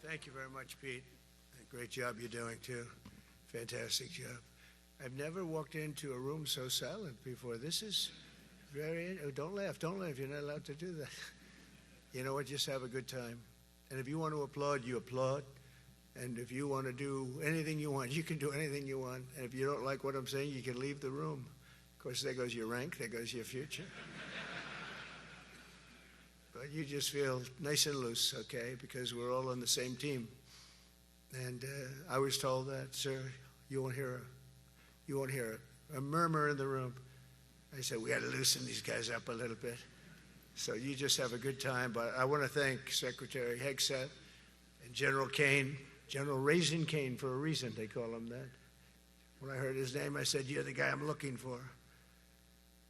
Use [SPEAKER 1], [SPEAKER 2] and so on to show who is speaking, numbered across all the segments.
[SPEAKER 1] Thank you very much, Pete. Great job you're doing, too. Fantastic job. I've never walked into a room so silent before. This is very... Oh, don't laugh. Don't laugh. You're not allowed to do that. You know what? Just have a good time. And if you want to applaud, you applaud. And if you want to do anything you want, you can do anything you want. And if you don't like what I'm saying, you can leave the room. Of course, there goes your rank. There goes your future. But you just feel nice and loose, okay? Because we're all on the same team. And I was told that, sir, you won't hear a murmur in the room. I said, we got to loosen these guys up a little bit. So you just have a good time. But I want to thank Secretary Hegseth and General Kane, General Raisin Kane for a reason, they call him that. When I heard his name, I said, you're the guy I'm looking for.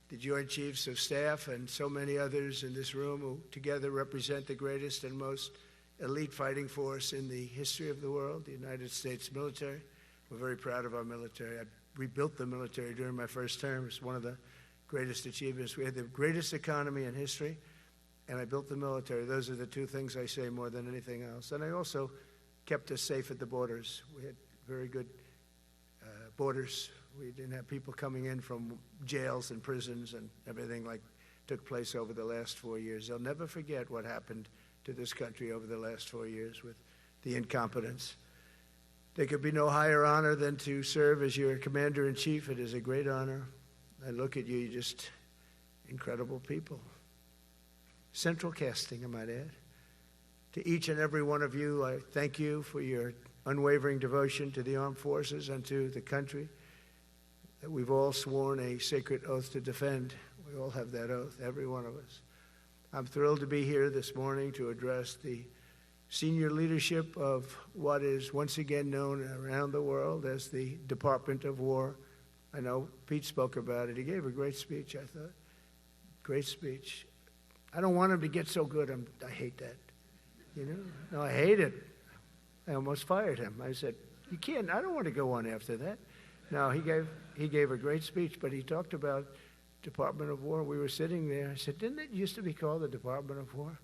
[SPEAKER 1] The Joint Chiefs of Staff and so many others in this room who together represent the greatest and most elite fighting force in the history of the world, the United States military. We're very proud of our military. I rebuilt the military during my first term. It's one of the greatest achievements. We had the greatest economy in history, and I built the military. Those are the two things I say more than anything else. And I also kept us safe at the borders. We had very good borders. We didn't have people coming in from jails and prisons and everything like took place over the last 4 years. They'll never forget what happened to this country over the last 4 years with the incompetence. There could be no higher honor than to serve as your commander-in-chief. It is a great honor. I look at you, you're just incredible people. Central casting, I might add. To each and every one of you, I thank you for your unwavering devotion to the armed forces and to the country that we've all sworn a sacred oath to defend. We all have that oath, every one of us. I'm thrilled to be here this morning to address the senior leadership of what is once again known around the world as the Department of War. I know Pete spoke about it. He gave a great speech, I thought. Great speech. I don't want him to get so good. I hate that. You know? No, I hate it. I almost fired him. I said, you can't, I don't want to go on after that. No, he gave a great speech, but he talked about Department of War. We were sitting there. I said, didn't it used to be called the Department of War?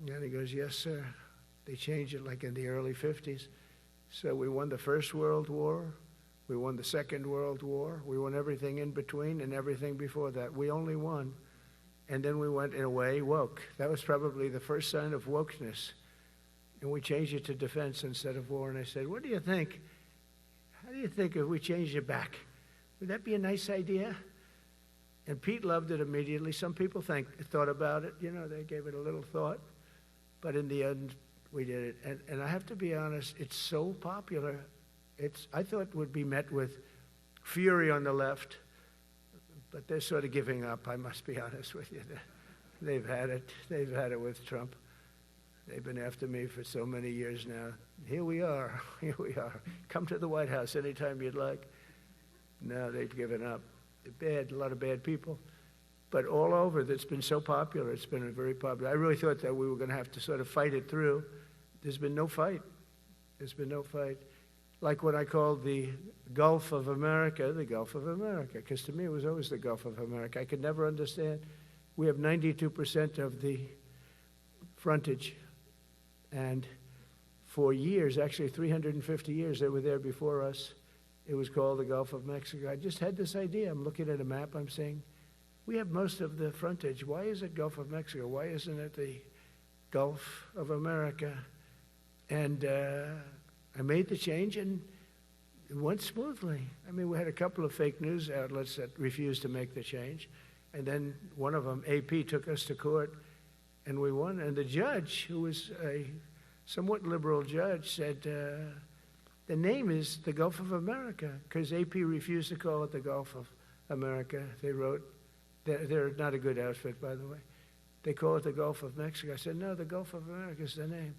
[SPEAKER 1] And he goes, yes, sir. They changed it like in the early 50s. So we won the First World War. We won the Second World War. We won everything in between and everything before that. We only won. And then we went, in a way, woke. That was probably the first sign of wokeness. And we changed it to defense instead of war. And I said, what do you think? How do you think if we changed it back? Would that be a nice idea? And Pete loved it immediately. Some people thought about it. You know, they gave it a little thought. But in the end, we did it. And I have to be honest, it's so popular. I thought it would be met with fury on the left. But they're sort of giving up, I must be honest with you. They've had it. They've had it with Trump. They've been after me for so many years now. Here we are. Here we are. Come to the White House anytime you'd like. No, they've given up. They're bad, a lot of bad people. But all over, it's been so popular. It's been very popular. I really thought that we were going to have to sort of fight it through. There's been no fight. There's been no fight. Like what I called the Gulf of America, the Gulf of America, because to me it was always the Gulf of America. I could never understand. We have 92% of the frontage. And for years, actually 350 years, they were there before us. It was called the Gulf of Mexico. I just had this idea. I'm looking at a map. I'm saying, we have most of the frontage. Why is it Gulf of Mexico? Why isn't it the Gulf of America? And I made the change, and it went smoothly. I mean, we had a couple of fake news outlets that refused to make the change. And then one of them, AP, took us to court, and we won. And the judge, who was a somewhat liberal judge, said, the name is the Gulf of America, because AP refused to call it the Gulf of America. They wrote, they're not a good outfit, by the way. They call it the Gulf of Mexico. I said, no, the Gulf of America is the name.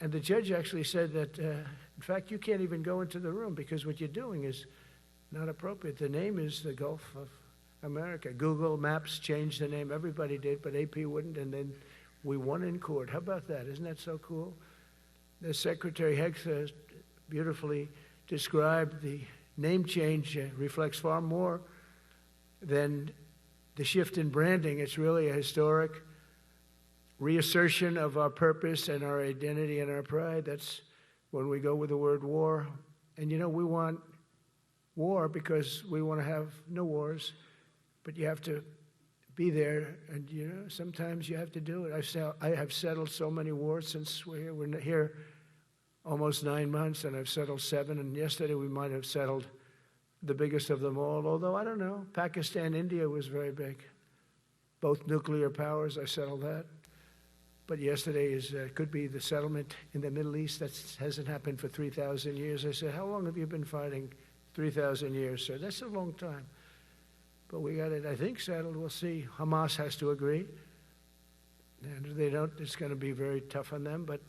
[SPEAKER 1] And the judge actually said that, in fact, you can't even go into the room because what you're doing is not appropriate. The name is the Gulf of America. Google Maps changed the name. Everybody did, but AP wouldn't, and then we won in court. How about that? Isn't that so cool? The Secretary Hegseth beautifully described the name change reflects far more than the shift in branding. It's really a historic reassertion of our purpose and our identity and our pride. That's when we go with the word war. And we want war because we want to have no wars, but you have to be there, and sometimes you have to do it. I have settled so many wars since we're here. We're here almost 9 months, and I've settled 7, and yesterday we might have settled the biggest of them all, although I don't know. Pakistan, India was very big. Both nuclear powers, I settled that. But yesterday could be the settlement in the Middle East. That hasn't happened for 3,000 years. I said, how long have you been fighting? 3,000 years, sir. That's a long time. But we got it, I think, settled. We'll see. Hamas has to agree. And if they don't, it's going to be very tough on them. But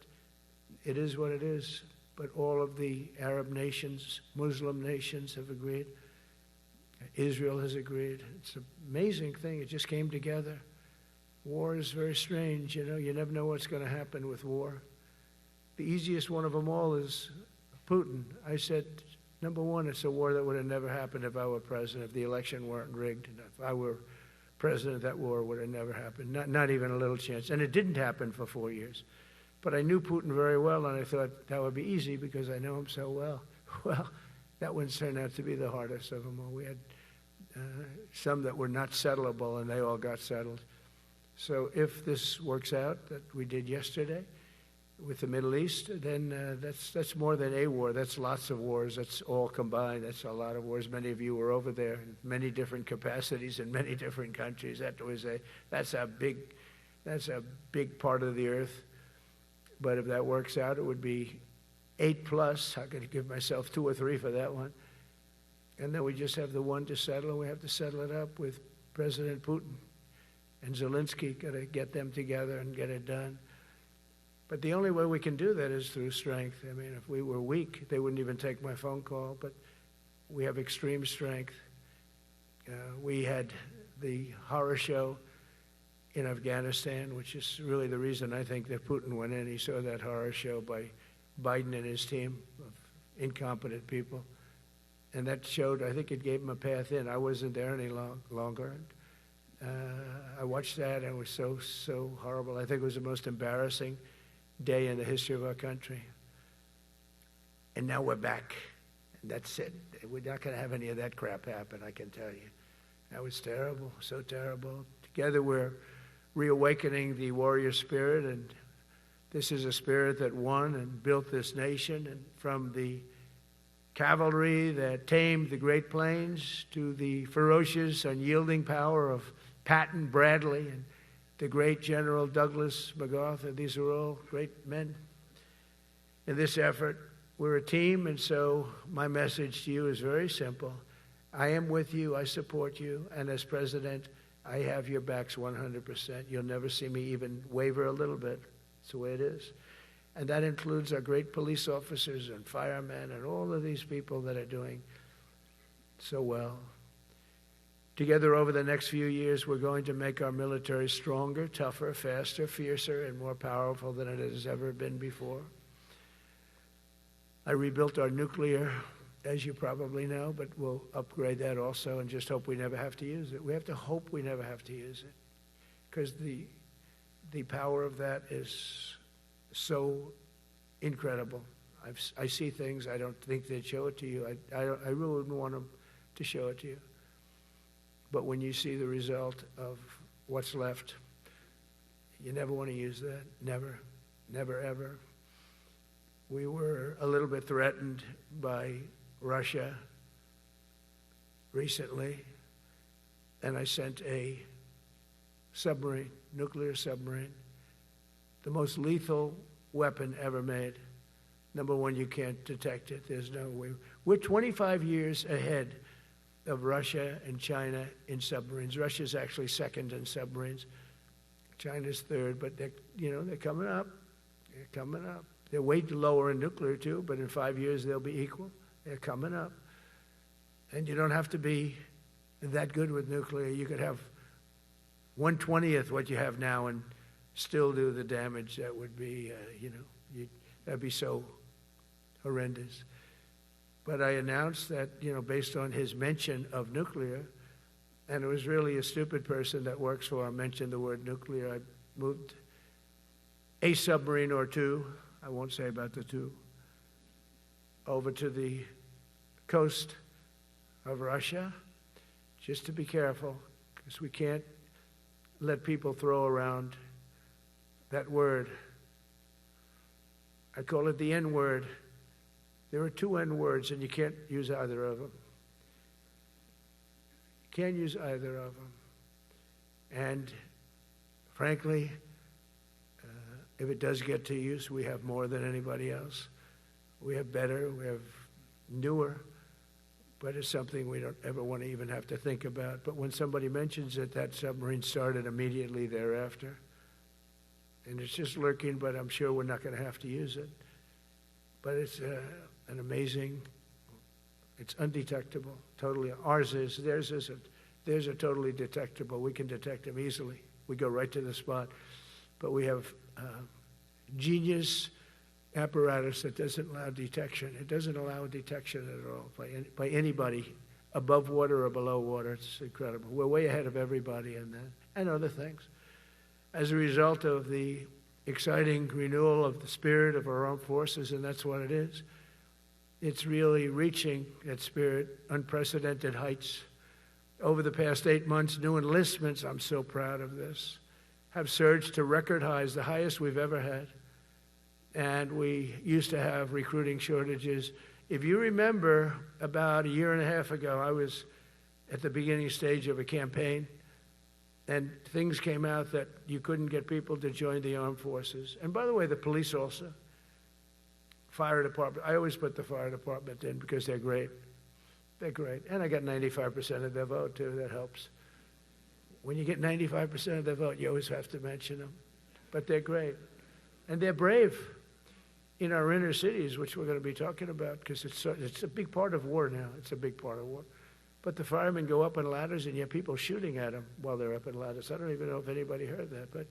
[SPEAKER 1] it is what it is. But all of the Arab nations, Muslim nations have agreed. Israel has agreed. It's an amazing thing. It just came together. War is very strange, You never know what's going to happen with war. The easiest one of them all is Putin. I said, number one, it's a war that would have never happened if I were president, if the election weren't rigged. If I were president, that war would have never happened. Not even a little chance. And it didn't happen for 4 years. But I knew Putin very well, and I thought that would be easy because I know him so well. Well, that one turned out to be the hardest of them all. We had some that were not settleable, and they all got settled. So if this works out, that we did yesterday with the Middle East, then that's more than a war. That's lots of wars. That's all combined. That's a lot of wars. Many of you were over there in many different capacities in many different countries. That's a big part of the earth. But if that works out, it would be 8+. I could give myself 2 or 3 for that one. And then we just have the one to settle, and we have to settle it up with President Putin. And Zelensky, got to get them together and get it done. But the only way we can do that is through strength. I mean, if we were weak, they wouldn't even take my phone call. But we have extreme strength. We had the horror show in Afghanistan, which is really the reason I think that Putin went in. He saw that horror show by Biden and his team of incompetent people. And that showed, I think it gave him a path in. I wasn't there any longer. I watched that, and it was so horrible. I think it was the most embarrassing day in the history of our country. And now we're back, and that's it. We're not going to have any of that crap happen, I can tell you. That was terrible, so terrible. Together we're reawakening the warrior spirit, and this is a spirit that won and built this nation, and from the cavalry that tamed the Great Plains to the ferocious, unyielding power of Patton, Bradley, and the great General Douglas MacArthur. These are all great men. In this effort, we're a team, and so my message to you is very simple. I am with you, I support you, and as president, I have your backs 100%. You'll never see me even waver a little bit. It's the way it is. And that includes our great police officers and firemen and all of these people that are doing so well. Together over the next few years, we're going to make our military stronger, tougher, faster, fiercer, and more powerful than it has ever been before. I rebuilt our nuclear, as you probably know, but we'll upgrade that also and just hope we never have to use it. We have to hope we never have to use it because the power of that is so incredible. I see things, I don't think they'd show it to you. I really wouldn't want them to show it to you. But when you see the result of what's left, you never want to use that. Never, never, ever. We were a little bit threatened by Russia recently, and I sent a submarine, nuclear submarine, the most lethal weapon ever made. Number one, you can't detect it. There's no way. We're 25 years ahead of Russia and China in submarines. Russia's actually second in submarines. China's third, but they're coming up. They're coming up. They're way lower in nuclear too, but in 5 years they'll be equal. They're coming up. And you don't have to be that good with nuclear. You could have 1/20th what you have now and still do the damage that would be, that'd be so horrendous. But I announced that, based on his mention of nuclear, and it was really a stupid person that works for him mentioned the word nuclear, I moved a submarine or two, I won't say about the two, over to the coast of Russia, just to be careful, because we can't let people throw around that word. I call it the N word. There are two N words, and you can't use either of them. You can't use either of them. And frankly, if it does get to use, we have more than anybody else. We have better, we have newer, but it's something we don't ever want to even have to think about. But when somebody mentions it, that submarine started immediately thereafter. And it's just lurking, but I'm sure we're not going to have to use it. But it's an amazing, it's undetectable, totally. Ours is, theirs isn't. Theirs are totally detectable. We can detect them easily. We go right to the spot. But we have genius apparatus that doesn't allow detection. It doesn't allow detection at all by anybody above water or below water. It's incredible. We're way ahead of everybody in that and other things. As a result of the exciting renewal of the spirit of our armed forces, and that's what it is. It's really reaching that spirit, unprecedented heights. Over the past 8 months, new enlistments, I'm so proud of this, have surged to record highs, the highest we've ever had. And we used to have recruiting shortages. If you remember, about a year and a half ago, I was at the beginning stage of a campaign, and things came out that you couldn't get people to join the armed forces. And by the way, the police also. Fire department. I always put the fire department in because they're great. They're great. And I got 95% of their vote, too. That helps. When you get 95% of their vote, you always have to mention them. But they're great. And they're brave in our inner cities, which we're going to be talking about, because it's a big part of war now. It's a big part of war. But the firemen go up on ladders, and you have people shooting at them while they're up in ladders. I don't even know if anybody heard that.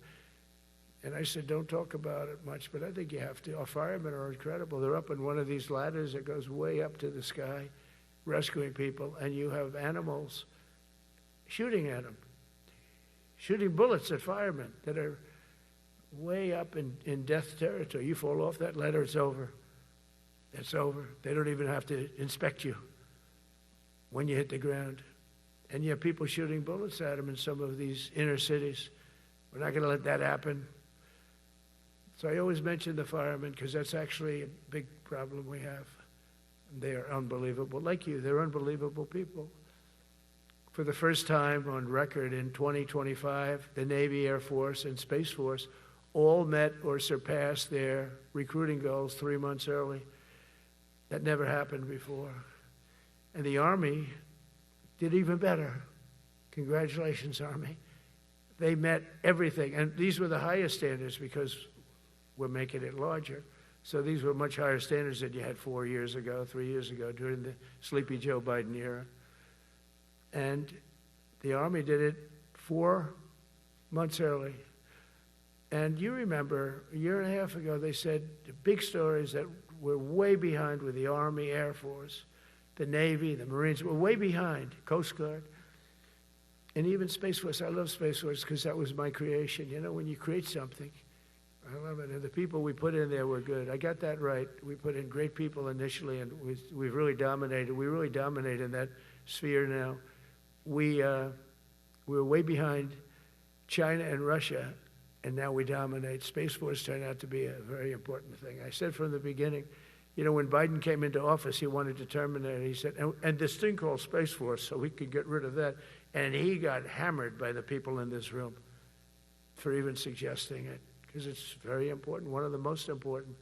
[SPEAKER 1] And I said, don't talk about it much, but I think you have to. Our firemen are incredible. They're up on one of these ladders that goes way up to the sky, rescuing people, and you have animals shooting at them, shooting bullets at firemen that are way up in death territory. You fall off that ladder, it's over. It's over. They don't even have to inspect you when you hit the ground. And you have people shooting bullets at them in some of these inner cities. We're not going to let that happen. So I always mention the firemen because that's actually a big problem we have. They are unbelievable. Like you, they're unbelievable people. For the first time on record in 2025, the Navy, Air Force, and Space Force all met or surpassed their recruiting goals 3 months early. That never happened before. And the Army did even better. Congratulations, Army. They met everything. And these were the highest standards because we're making it larger. So these were much higher standards than you had 4 years ago, 3 years ago, during the sleepy Joe Biden era. And the Army did it 4 months early. And you remember, a year and a half ago, they said the big stories that we're way behind with the Army, Air Force, the Navy, the Marines. We're way behind, Coast Guard, and even Space Force. I love Space Force because that was my creation. You know, when you create something, I love it. And the people we put in there were good. I got that right. We put in great people initially, and we've really dominated. We really dominate in that sphere now. We're way behind China and Russia, and now we dominate. Space Force turned out to be a very important thing. I said from the beginning, you know, when Biden came into office, he wanted to terminate it. He said, and this thing called Space Force, so we could get rid of that. And he got hammered by the people in this room for even suggesting it, because it's very important, one of the most important.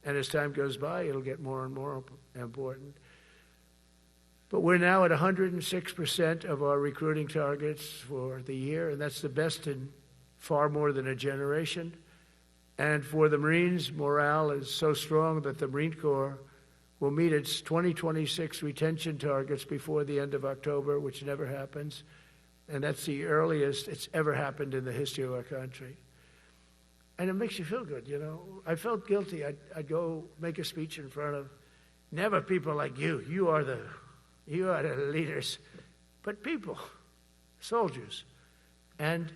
[SPEAKER 1] And as time goes by, it'll get more and more important. But we're now at 106% of our recruiting targets for the year, and that's the best in far more than a generation. And for the Marines, morale is so strong that the Marine Corps will meet its 2026 retention targets before the end of October, which never happens. And that's the earliest it's ever happened in the history of our country. And it makes you feel good, you know. I felt guilty. I'd go make a speech in front of never people like you. You are the leaders, but people, soldiers. And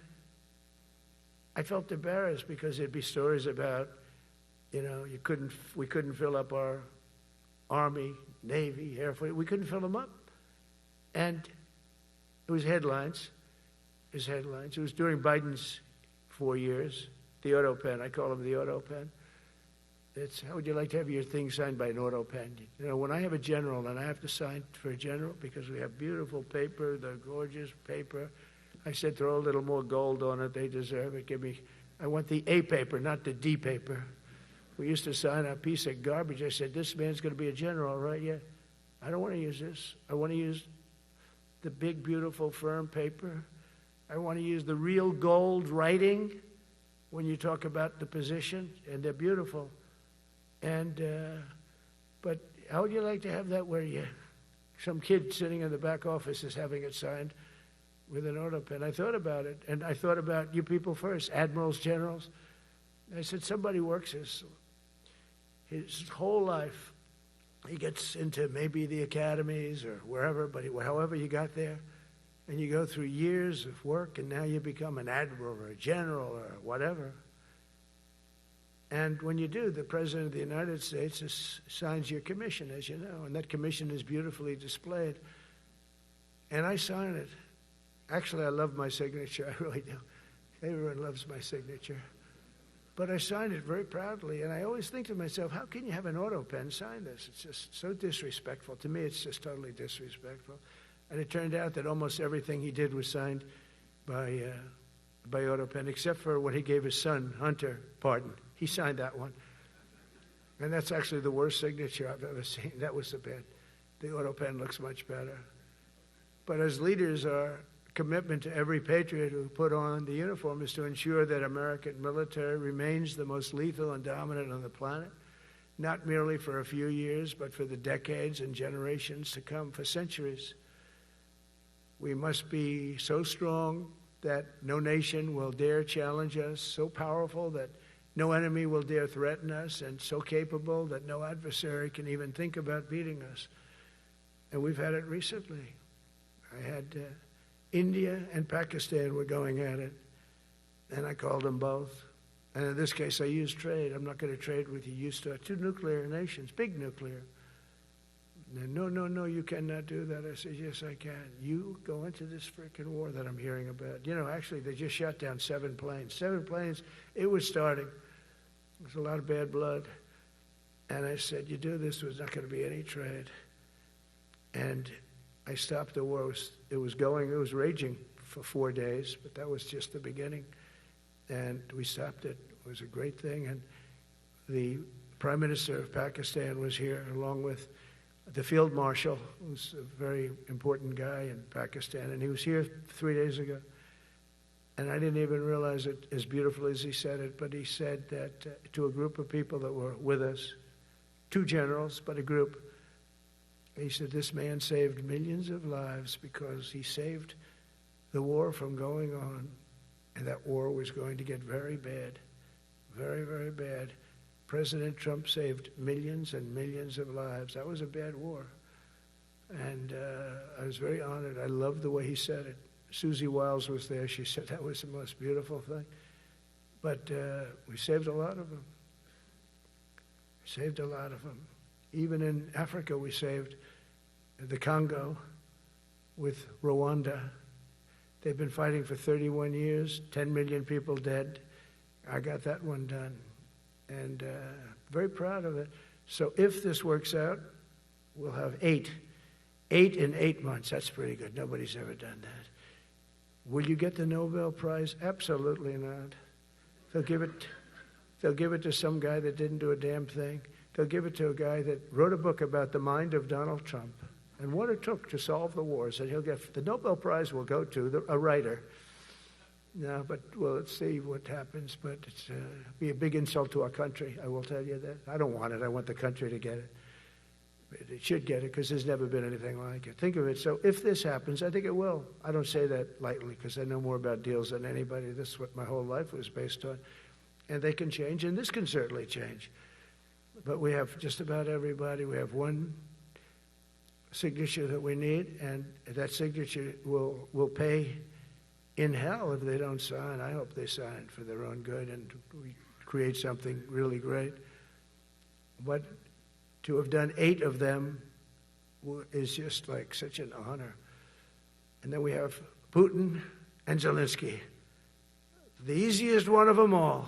[SPEAKER 1] I felt embarrassed because there'd be stories about, we couldn't fill up our Army, Navy, Air Force. We couldn't fill them up. And it was headlines. It was during Biden's 4 years. The auto pen, I call them the auto pen. It's, how would you like to have your thing signed by an auto pen? When I have a general and I have to sign for a general because we have beautiful paper, the gorgeous paper, I said throw a little more gold on it. They deserve it. I want the A paper, not the D paper. We used to sign a piece of garbage. I said, this man's going to be a general, right? Yeah. I don't want to use this. I want to use the big, beautiful, firm paper. I want to use the real gold writing when you talk about the position, and they're beautiful. And, but how would you like to have that where some kid sitting in the back office is having it signed with an auto pen? I thought about it, and I thought about you people first, admirals, generals. I said, somebody works his whole life. He gets into maybe the academies or wherever, but however you got there, and you go through years of work, and now you become an admiral or a general or whatever. And when you do, the President of the United States signs your commission, as you know, and that commission is beautifully displayed. And I sign it. Actually, I love my signature. I really do. Everyone loves my signature. But I signed it very proudly, and I always think to myself, how can you have an auto pen sign this? It's just so disrespectful. To me, it's just totally disrespectful. And it turned out that almost everything he did was signed by auto pen, except for when he gave his son, Hunter, pardon. He signed that one. And that's actually the worst signature I've ever seen. That was the bad. The auto pen looks much better. But as leaders, our commitment to every patriot who put on the uniform is to ensure that American military remains the most lethal and dominant on the planet, not merely for a few years, but for the decades and generations to come, for centuries. We must be so strong that no nation will dare challenge us, so powerful that no enemy will dare threaten us, and so capable that no adversary can even think about beating us. And we've had it recently. I had India and Pakistan were going at it, and I called them both. And in this case, I used trade. I'm not going to trade with you. Used to two nuclear nations, big nuclear. And no, you cannot do that. I said, yes, I can. You go into this freaking war that I'm hearing about. Actually, they just shot down 7 planes. 7 planes, it was starting. There's a lot of bad blood. And I said, you do this, there's not going to be any trade. And I stopped the war. It was raging for 4 days, but that was just the beginning. And we stopped it. It was a great thing. And the Prime Minister of Pakistan was here, along with the Field Marshal, who's a very important guy in Pakistan, and he was here 3 days ago. And I didn't even realize it as beautiful as he said it, but he said that to a group of people that were with us, 2 generals, but a group, he said, this man saved millions of lives because he saved the war from going on, and that war was going to get very bad, very, very bad. President Trump saved millions and millions of lives. That was a bad war. And I was very honored. I loved the way he said it. Susie Wiles was there. She said that was the most beautiful thing. But we saved a lot of them. Saved a lot of them. Even in Africa, we saved the Congo with Rwanda. They've been fighting for 31 years, 10 million people dead. I got that one done. And very proud of it. So if this works out, we'll have 8 in 8 months. That's pretty good. Nobody's ever done that. Will you get the Nobel Prize? Absolutely not. They'll give it to some guy that didn't do a damn thing. They'll give it to a guy that wrote a book about the mind of Donald Trump and what it took to solve the wars. And he'll get the Nobel Prize will go to a writer. No, but well, let's see what happens. But it's be a big insult to our country. I will tell you that. I don't want it. I want the country to get it. But it should get it because there's never been anything like it. Think of it. So if this happens, I think it will. I don't say that lightly because I know more about deals than anybody. This is what my whole life was based on. And they can change, and this can certainly change. But we have just about everybody. We have one signature that we need, and that signature will pay in hell if they don't sign. I hope they sign for their own good and we create something really great. But to have done 8 of them is just like such an honor. And then we have Putin and Zelensky. The easiest one of them all.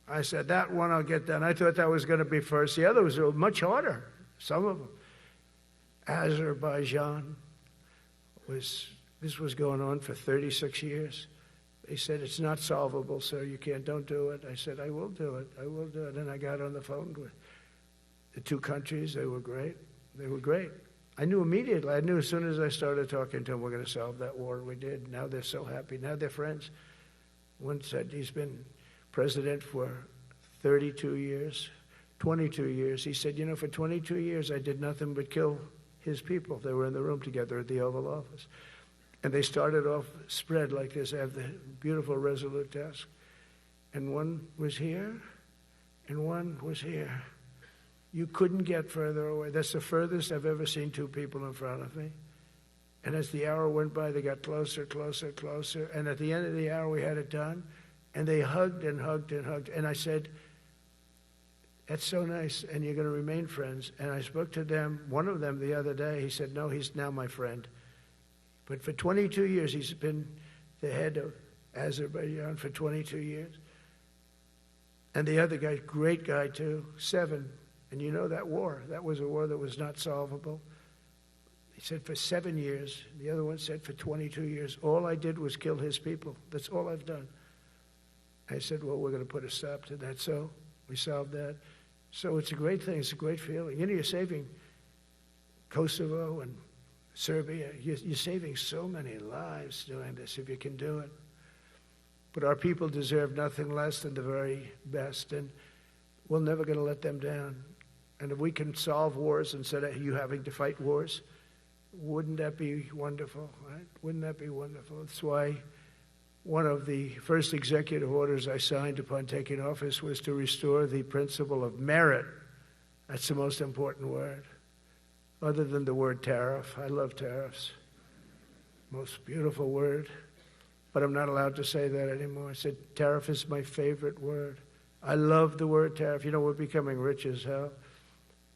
[SPEAKER 1] I said, that one I'll get done. I thought that was going to be first. The others were much harder, some of them. Azerbaijan this was going on for 36 years. They said, it's not solvable, sir. You don't do it. I said, I will do it. I will do it. And I got on the phone with the 2 countries. They were great. They were great. I knew immediately. I knew as soon as I started talking to them, we're going to solve that war. We did. Now they're so happy. Now they're friends. One said he's been president for 32 years, 22 years. He said, for 22 years I did nothing but kill his people. They were in the room together at the Oval Office. And they started off spread like this. I have the beautiful Resolute desk. And one was here, and one was here. You couldn't get further away. That's the furthest I've ever seen 2 people in front of me. And as the hour went by, they got closer, closer, closer. And at the end of the hour, we had it done. And they hugged and hugged and hugged. And I said, that's so nice, and you're going to remain friends. And I spoke to them, one of them the other day. He said, no, he's now my friend. But for 22 years, he's been the head of Azerbaijan for 22 years. And the other guy, great guy too, 7. And you know that war, that was a war that was not solvable. He said for 7 years. The other one said for 22 years. All I did was kill his people. That's all I've done. I said, well, we're going to put a stop to that. So we solved that. So it's a great thing. It's a great feeling. You're saving Kosovo and Serbia. You're saving so many lives doing this if you can do it. But our people deserve nothing less than the very best, and we're never going to let them down. And if we can solve wars instead of you having to fight wars, wouldn't that be wonderful, right? Wouldn't that be wonderful? That's why one of the first executive orders I signed upon taking office was to restore the principle of merit. That's the most important word, other than the word tariff. I love tariffs. Most beautiful word. But I'm not allowed to say that anymore. I said tariff is my favorite word. I love the word tariff. We're becoming rich as hell.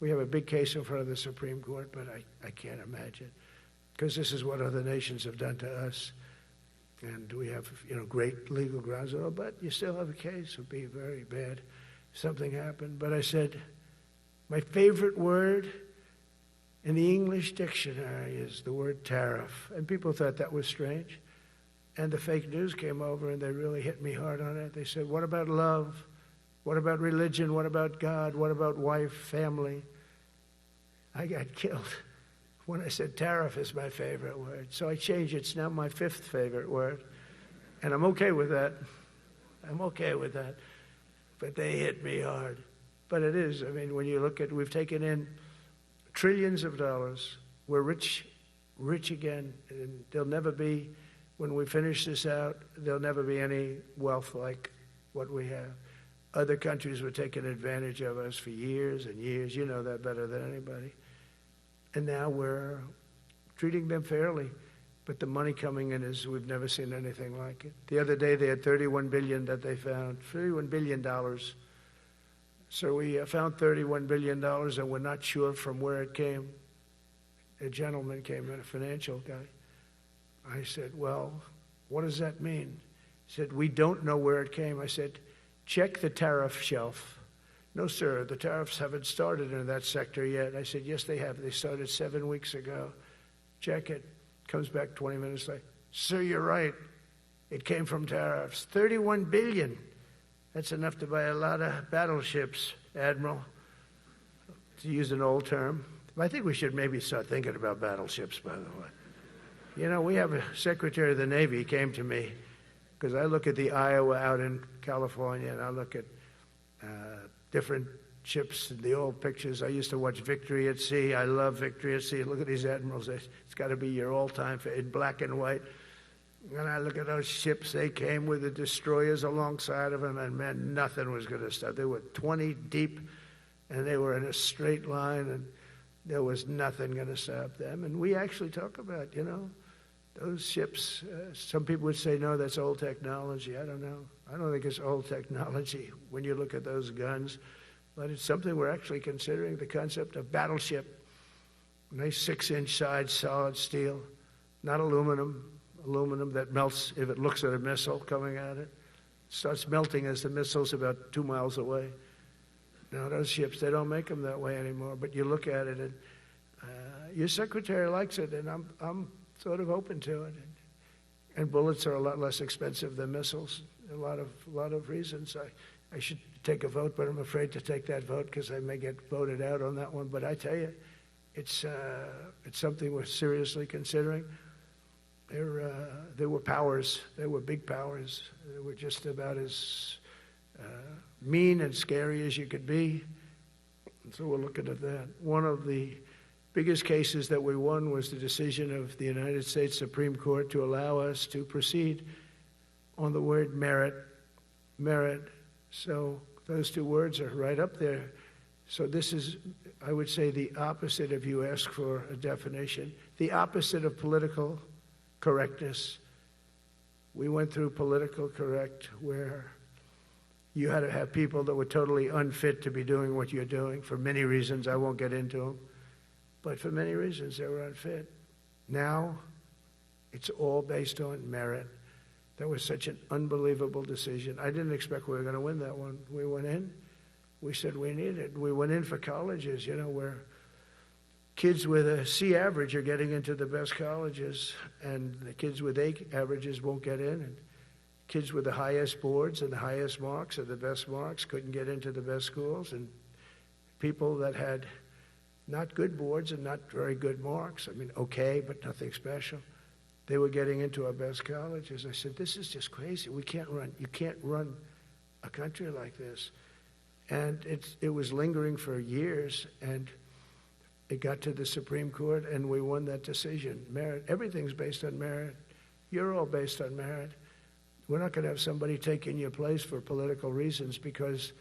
[SPEAKER 1] We have a big case in front of the Supreme Court, but I can't imagine. Because this is what other nations have done to us. And we have, great legal grounds and all, but you still have a case. It would be very bad if something happened. But I said, my favorite word in the English dictionary is the word tariff. And people thought that was strange. And the fake news came over and they really hit me hard on it. They said, what about love? What about religion? What about God? What about wife, family? I got killed when I said tariff is my favorite word. So I changed it. It's now my 5th favorite word. And I'm okay with that. I'm okay with that. But they hit me hard. But it is. When you look at, we've taken in trillions of dollars. We're rich again. And there'll never be, when we finish this out, there'll never be any wealth like what we have. Other countries were taking advantage of us for years and years. You know that better than anybody. And now we're treating them fairly. But the money coming in is, we've never seen anything like it. The other day they had $31 billion that they found, $31 billion. So we found $31 billion and we're not sure from where it came. A gentleman came in, a financial guy. I said, well, what does that mean? He said, we don't know where it came. I said, check the tariff shelf. No, sir, the tariffs haven't started in that sector yet. I said, yes, they have. They started 7 weeks ago. Check it. Comes back 20 minutes later. Sir, you're right. It came from tariffs. $31 billion. That's enough to buy a lot of battleships, Admiral, to use an old term. I think we should maybe start thinking about battleships, by the way. We have a Secretary of the Navy. He came to me because I look at the Iowa out in California, and I look at different ships and the old pictures. I used to watch Victory at Sea. I love Victory at Sea. Look at these admirals. It's got to be your all-time in black and white. And I look at those ships. They came with the destroyers alongside of them, and man, nothing was going to stop. They were 20 deep, and they were in a straight line, and there was nothing going to stop them. And we actually talk about, Those ships, some people would say, no, that's old technology. I don't know. I don't think it's old technology when you look at those guns, but it's something we're actually considering, the concept of battleship. Nice 6-inch sides, solid steel, not aluminum that melts if it looks at a missile coming at it. It starts melting as the missile's about 2 miles away. Now, those ships, they don't make them that way anymore, but you look at it, and your secretary likes it, and I'm sort of open to it. And bullets are a lot less expensive than missiles. A lot of reasons. I should take a vote, but I'm afraid to take that vote because I may get voted out on that one. But I tell you, it's something we're seriously considering. There were powers. There were big powers. They were just about as mean and scary as you could be. And so we're looking at that. One of the biggest cases that we won was the decision of the United States Supreme Court to allow us to proceed on the word merit. Merit. So those two words are right up there. So this is, I would say, the opposite if you ask for a definition. The opposite of political correctness. We went through political correct where you had to have people that were totally unfit to be doing what you're doing for many reasons. I won't get into them. But for many reasons, they were unfit. Now, it's all based on merit. That was such an unbelievable decision. I didn't expect we were going to win that one. We went in. We said we need it. We went in for colleges, where kids with a C average are getting into the best colleges, and the kids with A averages won't get in. And kids with the highest boards and the highest marks or the best marks couldn't get into the best schools. And people that had not good boards and not very good marks, okay, but nothing special, they were getting into our best colleges. I said, this is just crazy. You can't run a country like this. And it was lingering for years, and it got to the Supreme Court, and we won that decision. Merit, everything's based on merit. You're all based on merit. We're not going to have somebody taking your place for political reasons because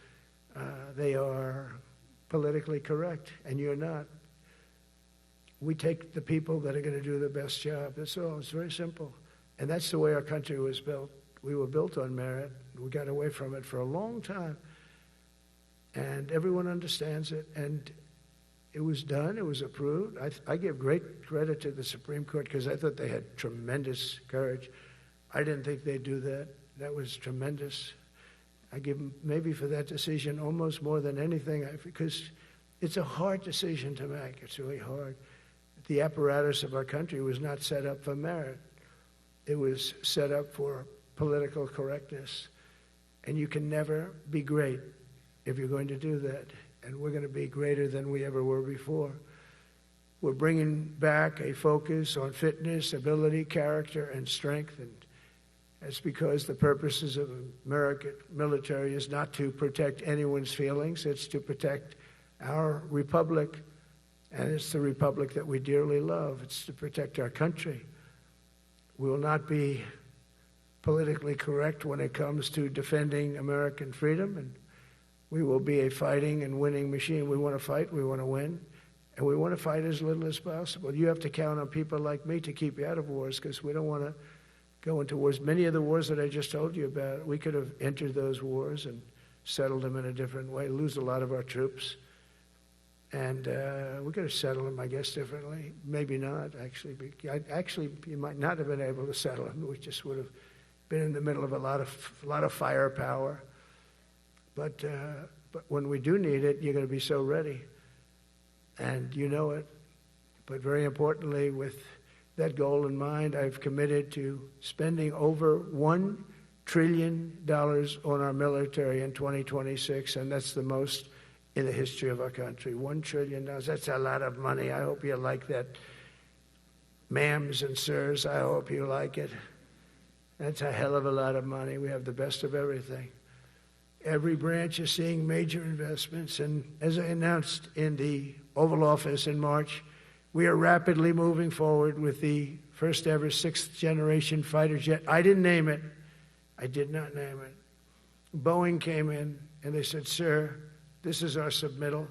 [SPEAKER 1] they are politically correct, and you're not. We take the people that are going to do the best job. That's all. It's very simple. And that's the way our country was built. We were built on merit. We got away from it for a long time. And everyone understands it. And it was done. It was approved. I give great credit to the Supreme Court because I thought they had tremendous courage. I didn't think they'd do that. That was tremendous. I give them maybe for that decision almost more than anything because it's a hard decision to make. It's really hard. The apparatus of our country was not set up for merit. It was set up for political correctness. And you can never be great if you're going to do that. And we're going to be greater than we ever were before. We're bringing back a focus on fitness, ability, character, and strength. And that's because the purposes of American military is not to protect anyone's feelings. It's to protect our republic, and it's the republic that we dearly love. It's to protect our country. We will not be politically correct when it comes to defending American freedom, and we will be a fighting and winning machine. We want to fight, we want to win, and we want to fight as little as possible. You have to count on people like me to keep you out of wars because we don't want to go into wars. Many of the wars that I just told you about, we could have entered those wars and settled them in a different way, lose a lot of our troops. And we could have settled them, I guess, differently. Maybe not, actually. Actually, you might not have been able to settle them. We just would have been in the middle of a lot of firepower. But when we do need it, you're going to be so ready. And you know it. But very importantly, with that goal in mind, I've committed to spending over $1 trillion on our military in 2026, and that's the most in the history of our country. $1 trillion. That's a lot of money. I hope you like that. Ma'ams and sirs, I hope you like it. That's a hell of a lot of money. We have the best of everything. Every branch is seeing major investments, and as I announced in the Oval Office in March, we are rapidly moving forward with the first ever 6th generation fighter jet. I didn't name it. I did not name it. Boeing came in and they said, sir, this is our submittal.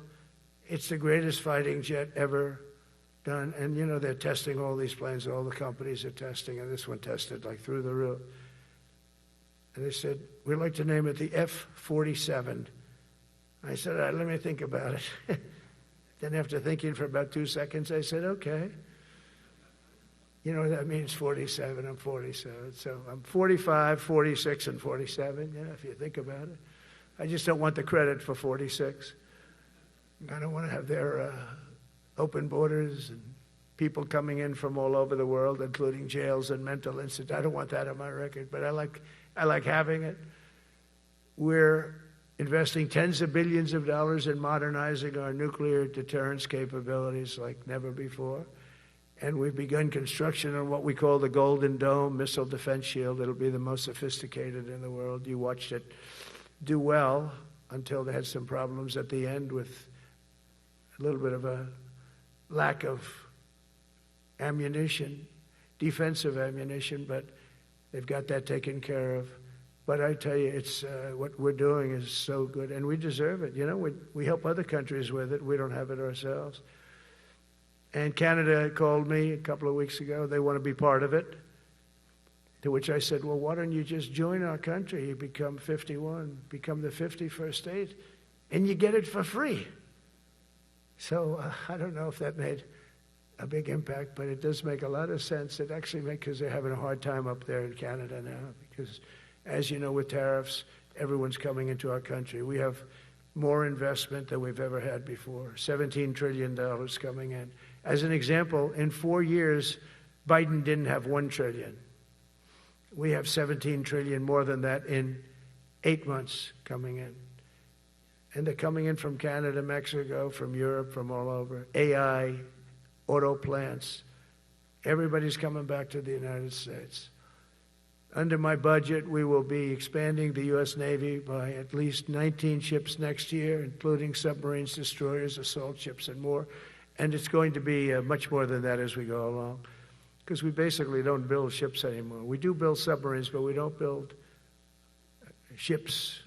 [SPEAKER 1] It's the greatest fighting jet ever done. And, you know, they're testing all these planes. All the companies are testing, and this one tested like through the roof. And they said, we'd like to name it the F-47. I said, all right, let me think about it. Then after thinking for about 2 seconds, I said, okay. You know, that means 47. I'm 47. So I'm 45, 46, and 47, you know, if you think about it. I just don't want the credit for 46. I don't want to have their open borders and people coming in from all over the world, including jails and mental institutes. I don't want that on my record, but I like having it. We're investing tens of billions of dollars in modernizing our nuclear deterrence capabilities like never before. And we've begun construction on what we call the Golden Dome missile defense shield. It'll be the most sophisticated in the world. You watched it do well until they had some problems at the end with a little bit of a lack of ammunition, defensive ammunition, but they've got that taken care of. But I tell you, it's what we're doing is so good, and we deserve it. You know, we help other countries with it. We don't have it ourselves. And Canada called me a couple of weeks ago. They want to be part of it. To which I said, well, why don't you just join our country? You become 51, become the 51st state, and you get it for free. So I don't know if that made a big impact, but it does make a lot of sense. It actually makes, because they're having a hard time up there in Canada now, because as you know, with tariffs, everyone's coming into our country. We have more investment than we've ever had before, $17 trillion coming in. As an example, in 4 years, Biden didn't have $1 trillion. We have 17 trillion more than that in 8 months coming in. And they're coming in from Canada, Mexico, from Europe, from all over. AI, auto plants. Everybody's coming back to the United States. Under my budget, we will be expanding the U.S. Navy by at least 19 ships next year, including submarines, destroyers, assault ships, and more. And it's going to be much more than that as we go along, because we basically don't build ships anymore. We do build submarines, but we don't build ships.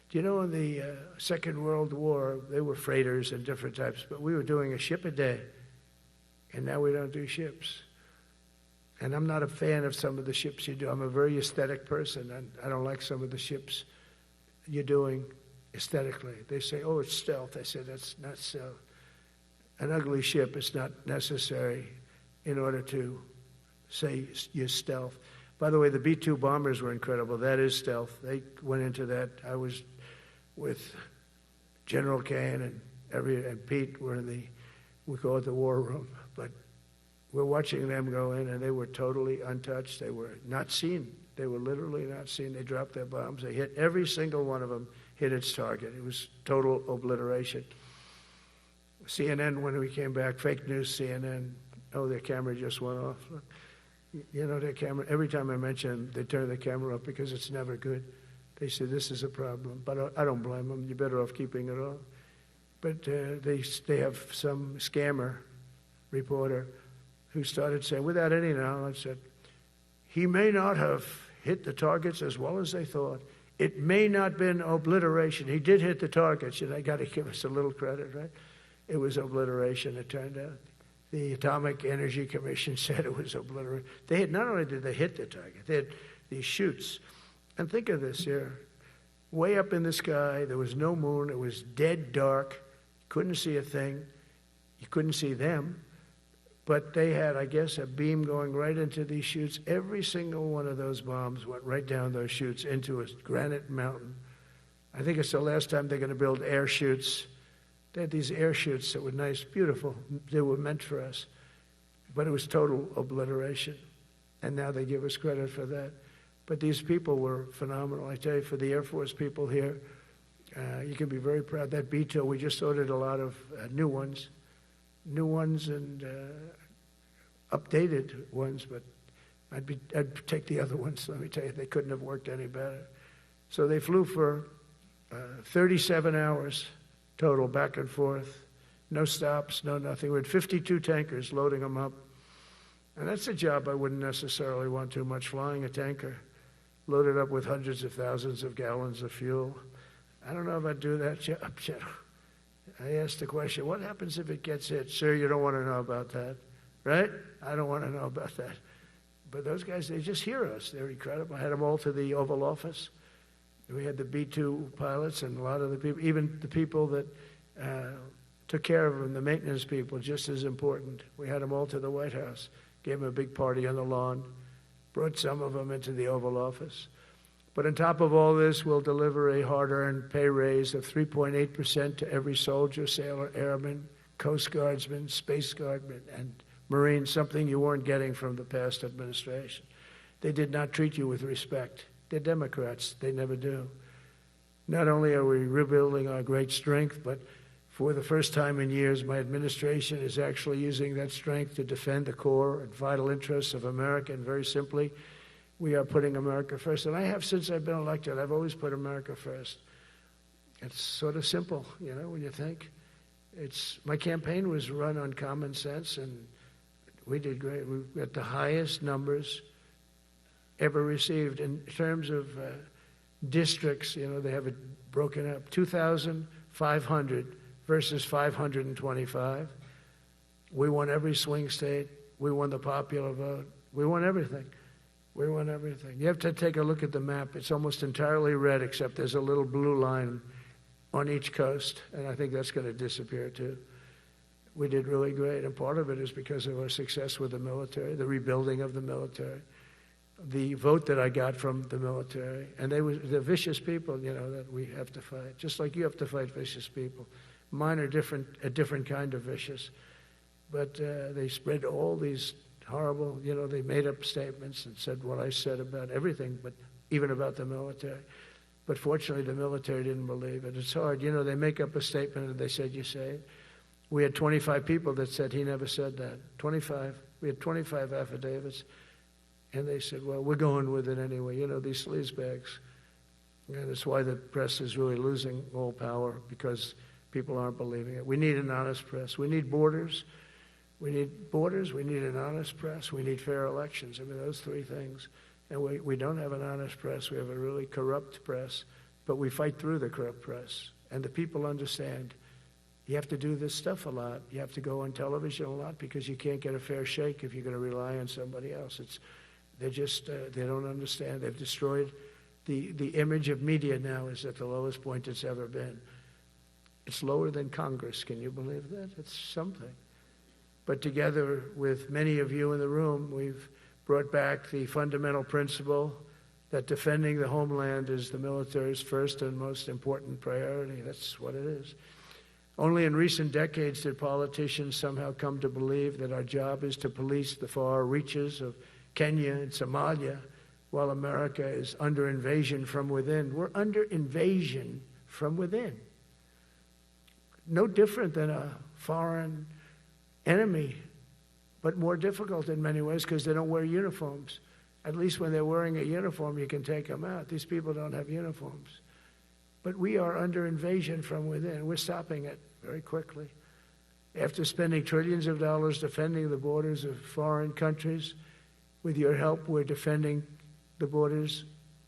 [SPEAKER 1] Do you know in the Second World War, they were freighters and different types, but we were doing a ship a day, and now we don't do ships. And I'm not a fan of some of the ships you do. I'm a very aesthetic person, and I don't like some of the ships you're doing aesthetically. They say, oh, it's stealth. I say, that's not stealth. An ugly ship is not necessary in order to say you're stealth. By the way, the B-2 bombers were incredible. That is stealth. They went into that. I was with General Kane and Pete were in we call it the war room. But we're watching them go in, and they were totally untouched. They were not seen. They were literally not seen. They dropped their bombs. They hit every single one of them, hit its target. It was total obliteration. CNN, when we came back, fake news CNN, oh, their camera just went off. You know, their camera, every time I mention they turn the camera off because it's never good. They say, this is a problem. But I don't blame them. You're better off keeping it off. But they have some scammer reporter who started saying, without any knowledge, that he may not have hit the targets as well as they thought. It may not have been obliteration. He did hit the targets, and they got to give us a little credit, right? It was obliteration, it turned out. The Atomic Energy Commission said it was obliteration. Not only did they hit the target, they had these chutes. And think of this here. Way up in the sky, there was no moon. It was dead dark. Couldn't see a thing. You couldn't see them. But they had, I guess, a beam going right into these chutes. Every single one of those bombs went right down those chutes into a granite mountain. I think it's the last time they're going to build air chutes. They had these air chutes that were nice, beautiful. They were meant for us. But it was total obliteration. And now they give us credit for that. But these people were phenomenal. I tell you, for the Air Force people here, you can be very proud. That B-2, we just ordered a lot of new ones and updated ones, but I'd take the other ones. Let me tell you, they couldn't have worked any better. So they flew for 37 hours total, back and forth, no stops, no nothing. We had 52 tankers loading them up. And that's a job I wouldn't necessarily want too much, flying a tanker, loaded up with hundreds of thousands of gallons of fuel. I don't know if I'd do that job, I asked the question, what happens if it gets hit? Sir, you don't want to know about that, right? I don't want to know about that. But those guys, they just hear us. They're incredible. I had them all to the Oval Office. We had the B-2 pilots and a lot of the people, even the people that took care of them, the maintenance people, just as important. We had them all to the White House, gave them a big party on the lawn, brought some of them into the Oval Office. But on top of all this, we'll deliver a hard-earned pay raise of 3.8% to every soldier, sailor, airman, Coast Guardsman, Space Guardman, and Marine, something you weren't getting from the past administration. They did not treat you with respect. They're Democrats. They never do. Not only are we rebuilding our great strength, but for the first time in years, my administration is actually using that strength to defend the core and vital interests of America. And very simply, we are putting America first. And I have since I've been elected. I've always put America first. It's sort of simple, you know, when you think. My campaign was run on common sense, and we did great. We've got the highest numbers ever received in terms of districts. You know, they have it broken up, 2,500 versus 525. We won every swing state. We won the popular vote. We won everything. We won everything. You have to take a look at the map. It's almost entirely red, except there's a little blue line on each coast, and I think that's going to disappear too. We did really great, and part of it is because of our success with the military, the rebuilding of the military, the vote that I got from the military, and they're vicious people, you know, that we have to fight, just like you have to fight vicious people. Mine are a different kind of vicious, but they spread all these horrible, you know, they made up statements and said what I said about everything, but even about the military. But fortunately, the military didn't believe it. It's hard. You know, they make up a statement and they said, you say it. We had 25 people that said he never said that. 25. We had 25 affidavits. And they said, well, we're going with it anyway. You know, these sleazebags. And that's why the press is really losing all power, because people aren't believing it. We need an honest press. We need borders. We need borders. We need an honest press. We need fair elections. I mean, those three things. And we don't have an honest press. We have a really corrupt press. But we fight through the corrupt press. And the people understand. You have to do this stuff a lot. You have to go on television a lot, because you can't get a fair shake if you're going to rely on somebody else. They don't understand. They've destroyed the image of media now is at the lowest point it's ever been. It's lower than Congress. Can you believe that? It's something. But together with many of you in the room, we've brought back the fundamental principle that defending the homeland is the military's first and most important priority. That's what it is. Only in recent decades did politicians somehow come to believe that our job is to police the far reaches of Kenya and Somalia, while America is under invasion from within. We're under invasion from within. No different than a foreign enemy, but more difficult in many ways because they don't wear uniforms. At least when they're wearing a uniform, you can take them out. These people don't have uniforms. But we are under invasion from within. We're stopping it very quickly. After spending trillions of dollars defending the borders of foreign countries, with your help, we're defending the borders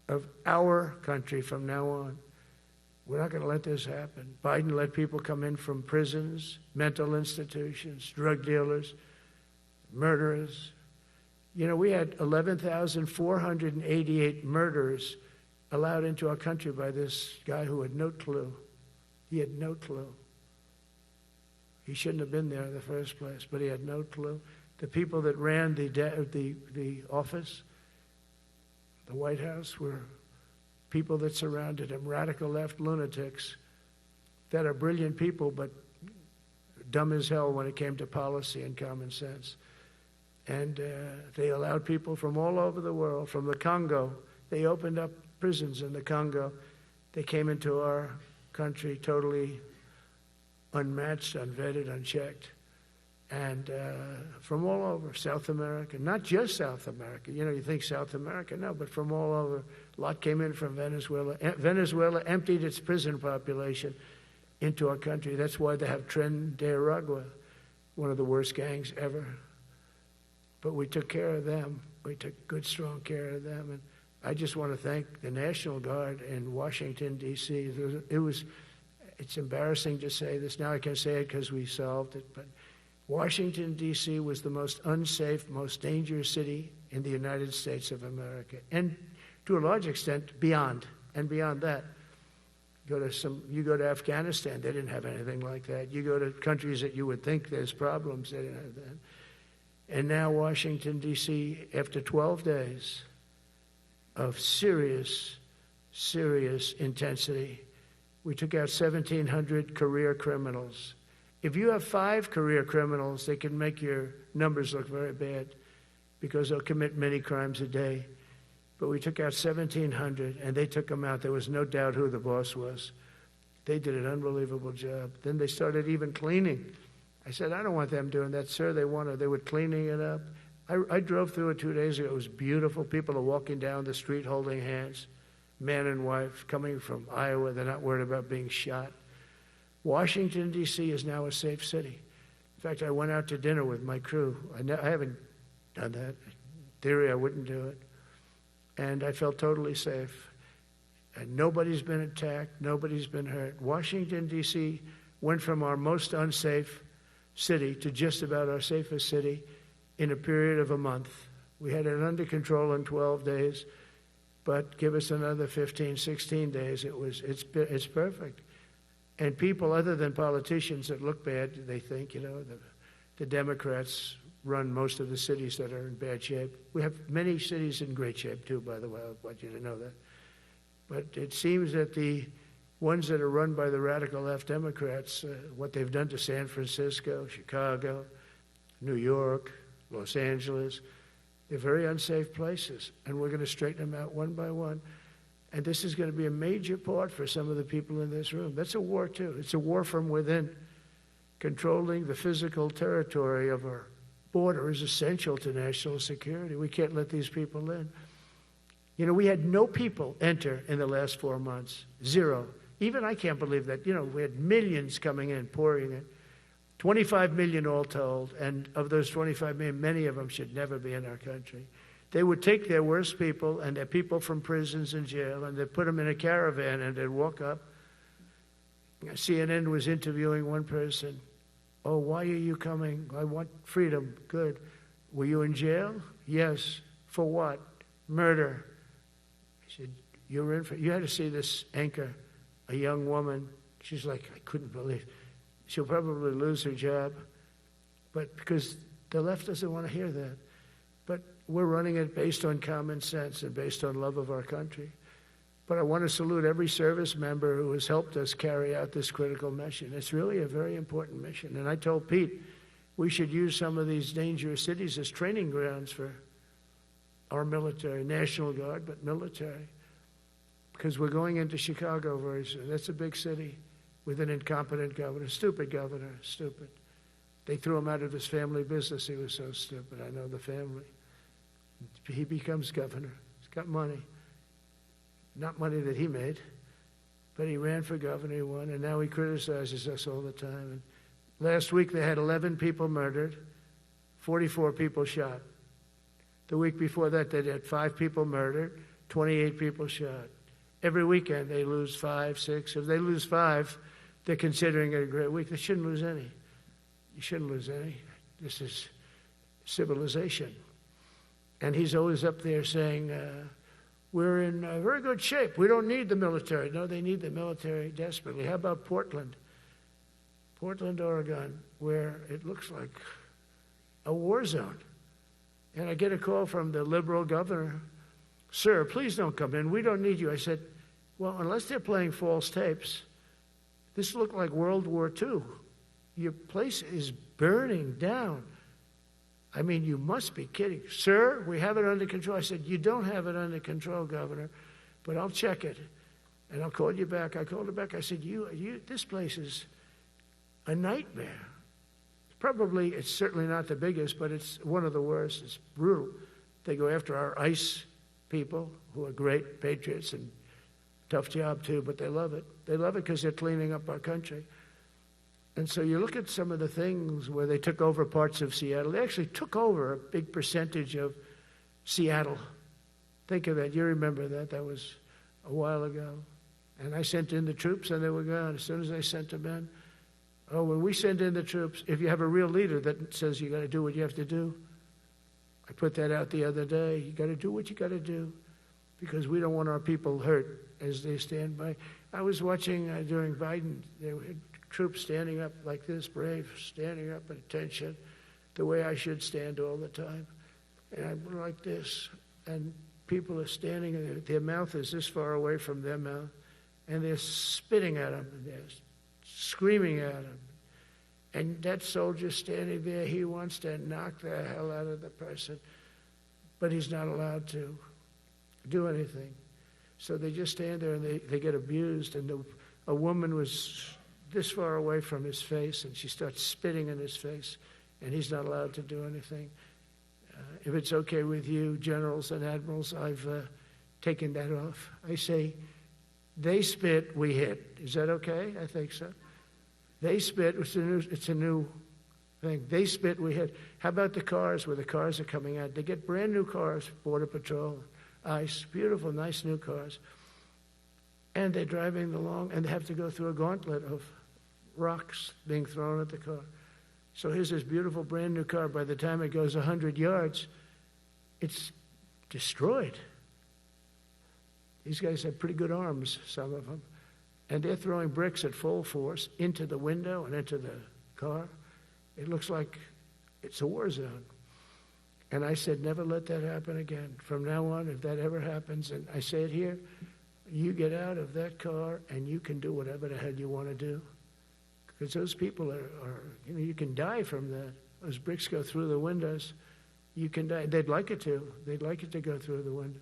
[SPEAKER 1] of our country from now on. We're not going to let this happen. Biden let people come in from prisons, mental institutions, drug dealers, murderers. You know, we had 11,488 murderers allowed into our country by this guy who had no clue. He had no clue. He shouldn't have been there in the first place, but he had no clue. The people that ran the office, the White House, were people that surrounded him, radical left lunatics that are brilliant people, but dumb as hell when it came to policy and common sense. And they allowed people from all over the world, from the Congo. They opened up prisons in the Congo. They came into our country totally unmatched, unvetted, unchecked. And from all over, South America, not just South America. You know, you think South America, no, but from all over. A lot came in from Venezuela. Venezuela emptied its prison population into our country. That's why they have Tren de Aragua, one of the worst gangs ever. But we took care of them. We took good, strong care of them. And I just want to thank the National Guard in Washington, D.C. It was it's embarrassing to say this. Now I can say it because we solved it. But Washington, D.C. was the most unsafe, most dangerous city in the United States of America. And to a large extent, beyond. And beyond that. You go to Afghanistan, they didn't have anything like that. You go to countries that you would think there's problems, they didn't have that. And now Washington, D.C., after 12 days of serious, serious intensity, we took out 1,700 career criminals. If you have 5 career criminals, they can make your numbers look very bad because they'll commit many crimes a day. But we took out 1,700, and they took them out. There was no doubt who the boss was. They did an unbelievable job. Then they started even cleaning. I said, I don't want them doing that, sir. They were cleaning it up. I drove through it 2 days ago. It was beautiful. People are walking down the street holding hands, man and wife, coming from Iowa. They're not worried about being shot. Washington, D.C. is now a safe city. In fact, I went out to dinner with my crew. I haven't done that. In theory, I wouldn't do it. And I felt totally safe. And nobody's been attacked. Nobody's been hurt. Washington, D.C. went from our most unsafe city to just about our safest city in a period of a month. We had it under control in 12 days, but give us another 15, 16 days. It's perfect. And people other than politicians that look bad, they think, the Democrats run most of the cities that are in bad shape. We have many cities in great shape, too, by the way. I want you to know that. But it seems that the ones that are run by the radical left Democrats, what they've done to San Francisco, Chicago, New York, Los Angeles, they're very unsafe places. And we're going to straighten them out one by one. And this is going to be a major part for some of the people in this room. That's a war, too. It's a war from within. Controlling the physical territory of our border is essential to national security. We can't let these people in. We had no people enter in the last 4 months. 0. Even I can't believe that. We had millions coming in, pouring in. 25 million all told. And of those 25 million, many of them should never be in our country. They would take their worst people and their people from prisons and jail, and they'd put them in a caravan and they'd walk up. CNN was interviewing one person. Oh, why are you coming? I want freedom. Good. Were you in jail? Yes. For what? Murder. He said, you had to see this anchor, a young woman. She's like, I couldn't believe. She'll probably lose her job. But because the left doesn't want to hear that. But we're running it based on common sense and based on love of our country. But I want to salute every service member who has helped us carry out this critical mission. It's really a very important mission. And I told Pete, we should use some of these dangerous cities as training grounds for our military, National Guard, but military. Because we're going into Chicago very soon. That's a big city with an incompetent governor. Stupid governor, stupid. They threw him out of his family business. He was so stupid. I know the family. He becomes governor. He's got money. Not money that he made, but he ran for governor, he won, and now he criticizes us all the time. And last week they had 11 people murdered, 44 people shot. The week before that they had 5 people murdered, 28 people shot. Every weekend they lose 5, 6. If they lose 5, they're considering it a great week. They shouldn't lose any. You shouldn't lose any. This is civilization. And he's always up there saying, we're in very good shape. We don't need the military. No, they need the military desperately. How about Portland? Portland, Oregon, where it looks like a war zone. And I get a call from the liberal governor. Sir, please don't come in. We don't need you. I said, well, unless they're playing false tapes, this looked like World War II. Your place is burning down. I mean, you must be kidding. Sir, we have it under control. I said, you don't have it under control, Governor, but I'll check it, and I'll call you back. I called her back. I said, this place is a nightmare. It's certainly not the biggest, but it's one of the worst. It's brutal. They go after our ICE people, who are great patriots and tough job too, but they love it. They love it because they're cleaning up our country. And so you look at some of the things where they took over parts of Seattle. They actually took over a big percentage of Seattle. Think of that. You remember that. That was a while ago. And I sent in the troops, and they were gone. As soon as I sent them in, when we send in the troops, if you have a real leader that says you got to do what you have to do, I put that out the other day. You got to do what you got to do, because we don't want our people hurt as they stand by. I was watching during Biden, there were troops standing up like this, brave, standing up at attention, the way I should stand all the time. And I'm like this, and people are standing, and their mouth is this far away from their mouth, and they're spitting at them, and they're screaming at them. And that soldier standing there, he wants to knock the hell out of the person, but he's not allowed to do anything. So they just stand there, and they get abused. And a woman was this far away from his face, and she starts spitting in his face, and he's not allowed to do anything. If it's okay with you, generals and admirals, I've taken that off. I say, they spit, we hit. Is that okay? I think so. They spit, it's a new thing. They spit, we hit. How about the cars, where the cars are coming out? They get brand new cars, Border Patrol, ICE, beautiful, nice new cars. And they're driving along, and they have to go through a gauntlet of rocks being thrown at the car. So here's this beautiful brand new car. By the time it goes 100 yards, it's destroyed. These guys have pretty good arms, some of them. And they're throwing bricks at full force into the window and into the car. It looks like it's a war zone. And I said, never let that happen again. From now on, if that ever happens, and I say it here, you get out of that car and you can do whatever the hell you want to do. Because those people are you can die from that. Those bricks go through the windows. You can die. They'd like it to. They'd like it to go through the window.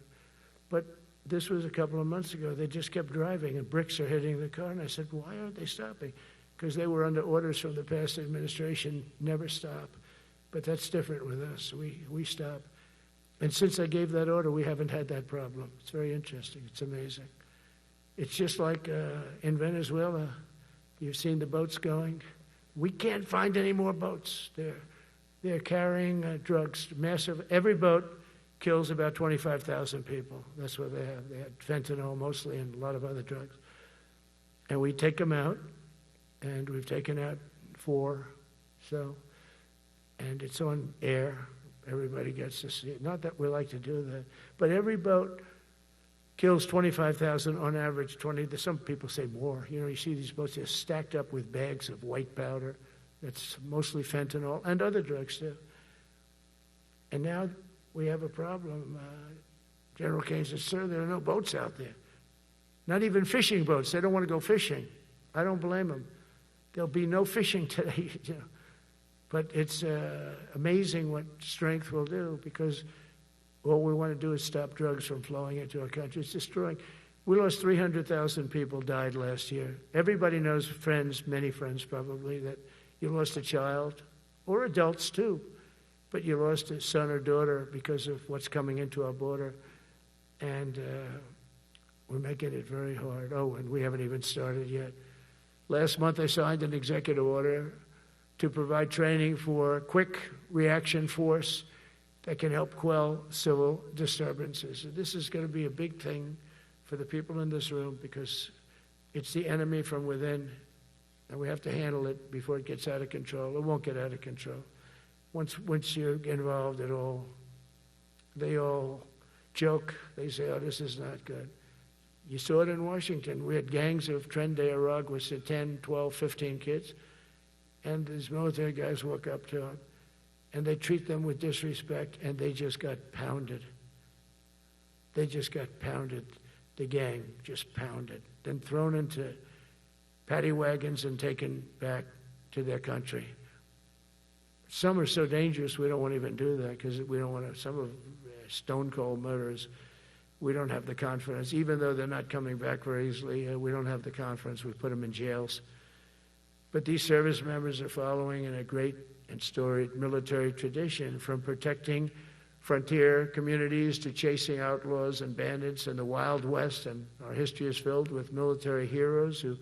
[SPEAKER 1] But this was a couple of months ago. They just kept driving, and bricks are hitting the car. And I said, why aren't they stopping? Because they were under orders from the past administration, never stop. But that's different with us. We stop. And since I gave that order, we haven't had that problem. It's very interesting. It's amazing. It's just like in Venezuela. You've seen the boats going. We can't find any more boats. They're carrying drugs, massive. Every boat kills about 25,000 people. That's what they have. They had fentanyl mostly and a lot of other drugs. And we take them out, and we've taken out 4. So, and it's on air. Everybody gets to see it. Not that we like to do that, but every boat kills 25,000 on average. 20. Some people say more. You see these boats, they're stacked up with bags of white powder. That's mostly fentanyl and other drugs too. And now we have a problem. General Kane says, sir, there are no boats out there. Not even fishing boats. They don't want to go fishing. I don't blame them. There'll be no fishing today. But it's amazing what strength will do, because all we want to do is stop drugs from flowing into our country. It's destroying. We lost 300,000 people died last year. Everybody knows friends, many friends probably, that you lost a child, or adults too, but you lost a son or daughter because of what's coming into our border. And we're making it very hard. Oh, and we haven't even started yet. Last month I signed an executive order to provide training for quick reaction force that can help quell civil disturbances. This is going to be a big thing for the people in this room, because it's the enemy from within, and we have to handle it before it gets out of control. It won't get out of control. Once you're involved at all, they all joke. They say, oh, this is not good. You saw it in Washington. We had gangs of Tren de Aragua with 10, 12, 15 kids, and these military guys walk up to them, and they treat them with disrespect, and they just got pounded. They just got pounded. The gang just pounded, then thrown into paddy wagons and taken back to their country. Some are so dangerous we don't want to even do that, because we don't want to. Some of stone cold murderers, we don't have the confidence, even though they're not coming back very easily. We don't have the confidence. We put them in jails. But these service members are following in a great and storied military tradition, from protecting frontier communities to chasing outlaws and bandits in the Wild West. And our history is filled with military heroes who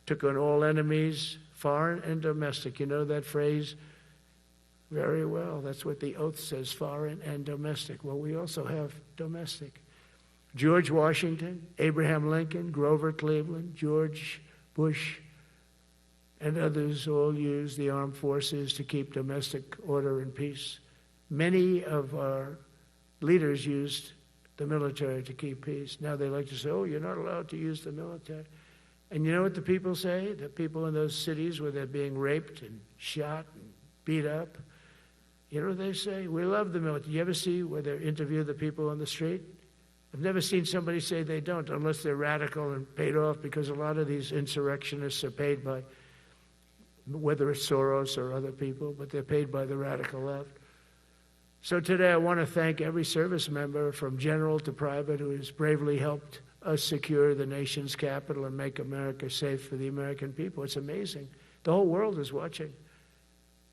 [SPEAKER 1] took on all enemies, foreign and domestic. You know that phrase very well. That's what the oath says, foreign and domestic. Well, we also have domestic. George Washington, Abraham Lincoln, Grover Cleveland, George Bush, and others all used the armed forces to keep domestic order and peace. Many of our leaders used the military to keep peace. Now they like to say, oh, you're not allowed to use the military. And you know what the people say? The people in those cities where they're being raped and shot and beat up, you know what they say? We love the military. You ever see where they interview the people on the street? I've never seen somebody say they don't, unless they're radical and paid off, because a lot of these insurrectionists are paid by, whether it's Soros or other people, but they're paid by the radical left. So today I want to thank every service member from general to private who has bravely helped us secure the nation's capital and make America safe for the American people. It's amazing. The whole world is watching.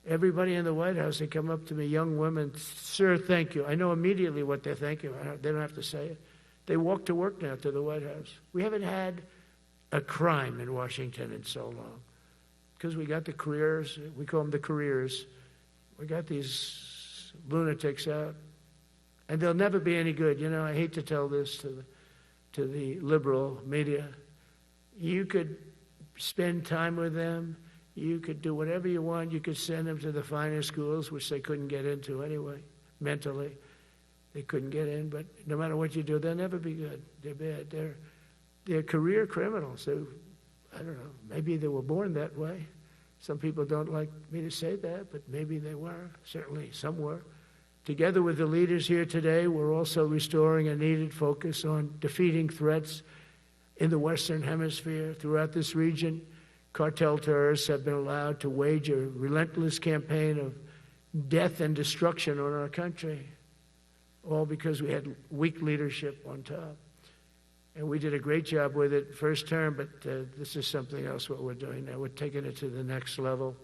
[SPEAKER 1] Everybody in the White House, they come up to me, young women, sir, thank you. I know immediately what they thank you. They don't have to say it. They walk to work now to the White House. We haven't had a crime in Washington in so long because we got the careers. We call them the careers. We got these lunatics out, and they'll never be any good. You know, I hate to tell this to the liberal media. You could spend time with them. You could do whatever you want. You could send them to the finer schools, which they couldn't get into anyway, mentally. They couldn't get in, but no matter what you do, they'll never be good. They're bad. They're career criminals. I don't know, maybe they were born that way. Some people don't like me to say that, but maybe they were. Certainly some were. Together with the leaders here today, we're also restoring a needed focus on defeating threats in the Western Hemisphere. Throughout this region, cartel terrorists have been allowed to wage a relentless campaign of death and destruction on our country, all because we had weak leadership on top. And we did a great job with it first term, but this is something else what we're doing now. We're taking it to the next level,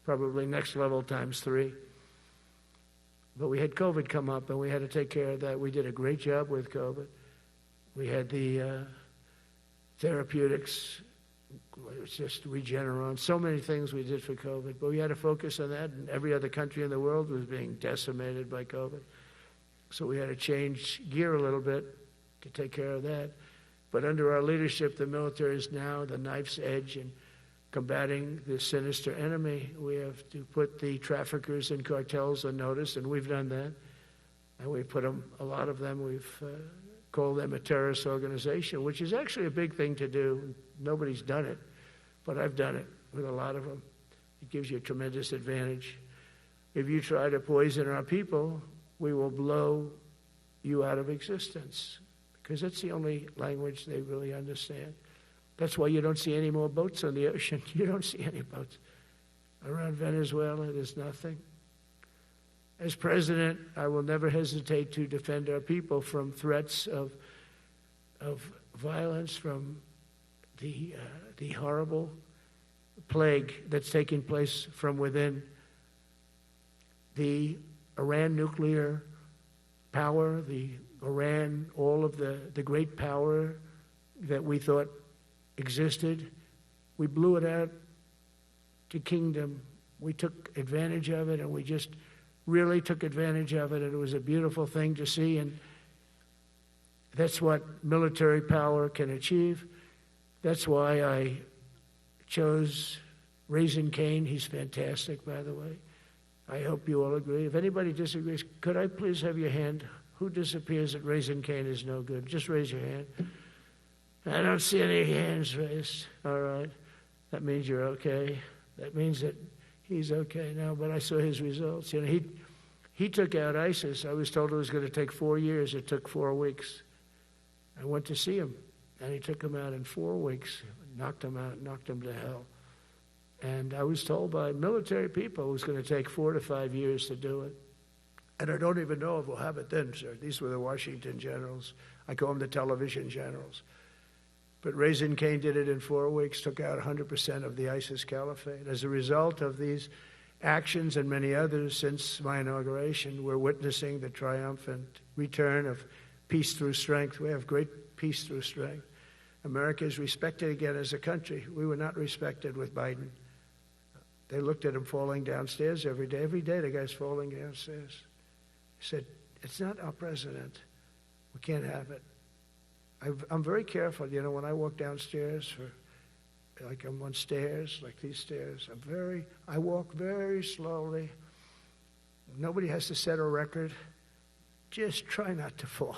[SPEAKER 1] probably next level times 3. But we had COVID come up, and we had to take care of that. We did a great job with COVID. We had the therapeutics. It was just Regeneron. So many things we did for COVID. But we had to focus on that, and every other country in the world was being decimated by COVID. So we had to change gear a little bit to take care of that. But under our leadership, the military is now the knife's edge in combating this sinister enemy. We have to put the traffickers and cartels on notice, and we've done that. And we put them, a lot of them, we've called them a terrorist organization, which is actually a big thing to do. Nobody's done it, but I've done it with a lot of them. It gives you a tremendous advantage. If you try to poison our people, we will blow you out of existence, because that's the only language they really understand. That's why you don't see any more boats on the ocean. You don't see any boats. Around Venezuela, there's nothing. As president, I will never hesitate to defend our people from threats of violence, from the horrible plague that's taking place from within. The Iran nuclear power, the Iran, all of the great power that we thought existed, we blew it out to kingdom. We took advantage of it, and we just really took advantage of it, and it was a beautiful thing to see, and that's what military power can achieve. That's why I chose Raising Cane. He's fantastic, by the way. I hope you all agree. If anybody disagrees, could I please have your hand? Who disappears that Raising Cane is no good? Just raise your hand. I don't see any hands raised. All right. That means you're okay. That means that he's okay now, but I saw his results. You know, he took out ISIS. I was told it was going to take 4 years. It took 4 weeks. I went to see him, and he took him out in 4 weeks, knocked him out, knocked him to hell. And I was told by military people it was going to take 4 to 5 years to do it. And I don't even know if we'll have it then, sir. These were the Washington generals. I call them the television generals. But Raising Cane did it in 4 weeks, took out 100% of the ISIS caliphate. As a result of these actions and many others since my inauguration, we're witnessing the triumphant return of peace through strength. We have great peace through strength. America is respected again as a country. We were not respected with Biden. They looked at him falling downstairs every day. Every day the guy's falling downstairs. He said, it's not our president. We can't have it. I'm very careful, when I walk downstairs, like I'm on stairs, like these stairs, I walk very slowly. Nobody has to set a record. Just try not to fall,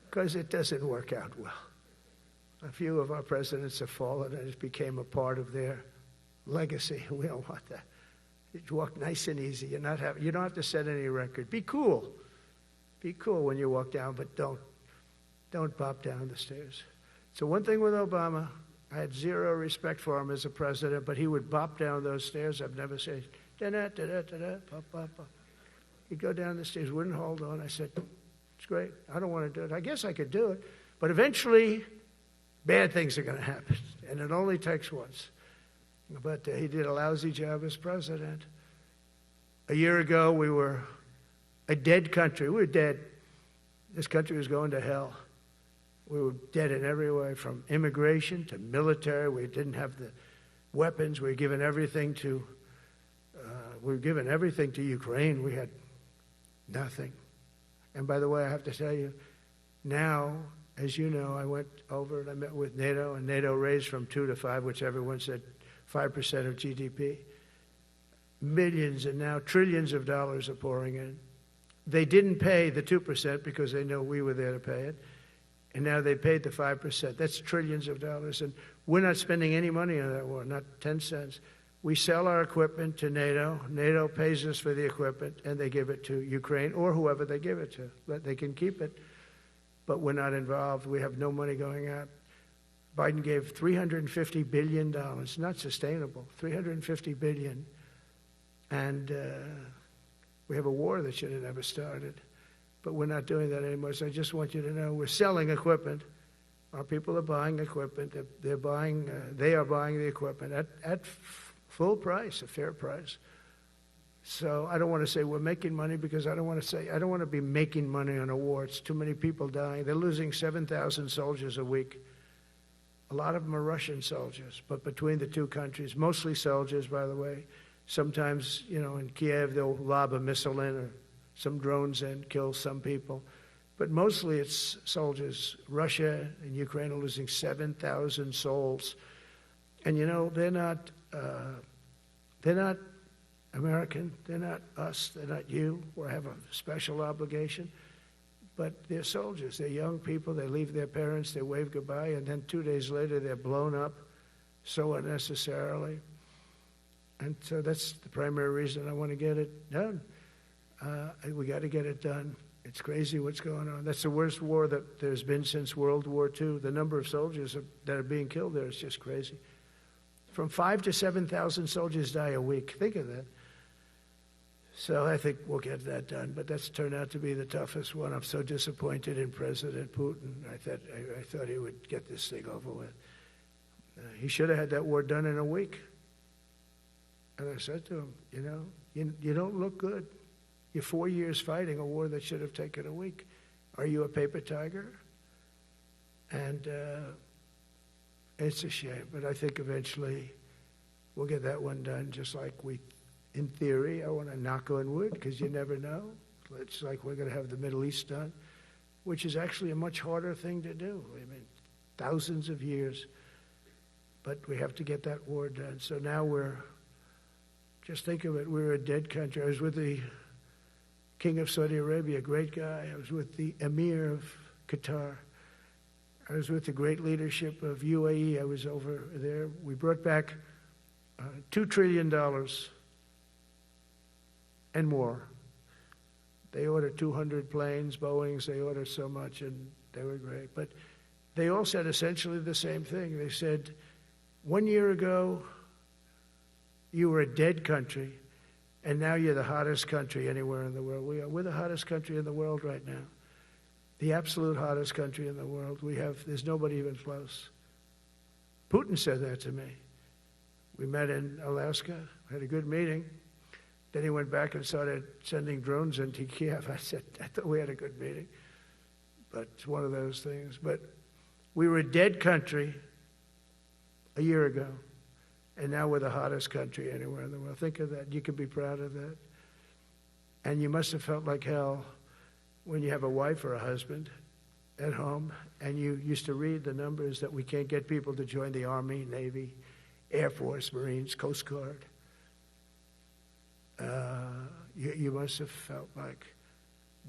[SPEAKER 1] because it doesn't work out well. A few of our presidents have fallen, and it became a part of their legacy. We don't want that. You walk nice and easy. You don't have to set any record. Be cool. Be cool when you walk down, but don't bop down the stairs. So one thing with Obama, I had zero respect for him as a president, but he would bop down those stairs. I've never said, da-da, da-da, da-da, bop, bop, bop. He'd go down the stairs, wouldn't hold on. I said, it's great. I don't want to do it. I guess I could do it. But eventually, bad things are going to happen, and it only takes once. But he did a lousy job as president. A year ago, we were a dead country. We were dead. This country was going to hell. We were dead in every way, from immigration to military. We didn't have the weapons. We were given everything to Ukraine. We had nothing. And by the way, I have to tell you, now, as you know, I went over and I met with NATO, and NATO raised from 2 to 5, which everyone said 5% of GDP. Millions and now trillions of dollars are pouring in. They didn't pay the 2% because they know we were there to pay it. And now they paid the 5%. That's trillions of dollars. And we're not spending any money on that war, not 10 cents. We sell our equipment to NATO. NATO pays us for the equipment, and they give it to Ukraine or whoever they give it to. They can keep it, but we're not involved. We have no money going out. Biden gave $350 billion. Not sustainable. $350 billion. And we have a war that should have never started. But we're not doing that anymore. So I just want you to know we're selling equipment. Our people are buying equipment. They are buying the equipment at full price, a fair price. So I don't want to say we're making money, because I don't want to be making money on a war. It's too many people dying. They're losing 7,000 soldiers a week. A lot of them are Russian soldiers, but between the two countries, mostly soldiers, by the way. Sometimes, in Kiev, they'll lob a missile in, or some drones in, kill some people. But mostly it's soldiers. Russia and Ukraine are losing 7,000 souls. And they're not American. They're not us. They're not you. We have a special obligation. But they're soldiers. They're young people. They leave their parents. They wave goodbye. And then 2 days later, they're blown up so unnecessarily. And so that's the primary reason I want to get it done. We got to get it done. It's crazy what's going on. That's the worst war that there's been since World War II. The number of soldiers that are being killed there is just crazy. From 5,000 to 7,000 soldiers die a week. Think of that. So I think we'll get that done. But that's turned out to be the toughest one. I'm so disappointed in President Putin. I thought he would get this thing over with. He should have had that war done in a week. And I said to him, you don't look good. You're 4 years fighting a war that should have taken a week. Are you a paper tiger? And it's a shame, but I think eventually we'll get that one done, just like in theory, I want to knock on wood, because you never know. It's like we're going to have the Middle East done, which is actually a much harder thing to do. I mean, thousands of years. But we have to get that war done. So now just think of it, we're a dead country. I was with the King of Saudi Arabia, a great guy. I was with the Emir of Qatar. I was with the great leadership of UAE. I was over there. We brought back $2 trillion and more. They ordered 200 planes, Boeings. They ordered so much, and they were great. But they all said essentially the same thing. They said, 1 year ago, you were a dead country, and now you're the hottest country anywhere in the world. We're the hottest country in the world right now. The absolute hottest country in the world. There's nobody even close. Putin said that to me. We met in Alaska, had a good meeting. Then he went back and started sending drones into Kiev. I thought we had a good meeting. But it's one of those things. But we were a dead country a year ago, and now we're the hottest country anywhere in the world. Think of that. You can be proud of that. And you must have felt like hell when you have a wife or a husband at home, and you used to read the numbers that we can't get people to join the Army, Navy, Air Force, Marines, Coast Guard, you must have felt like,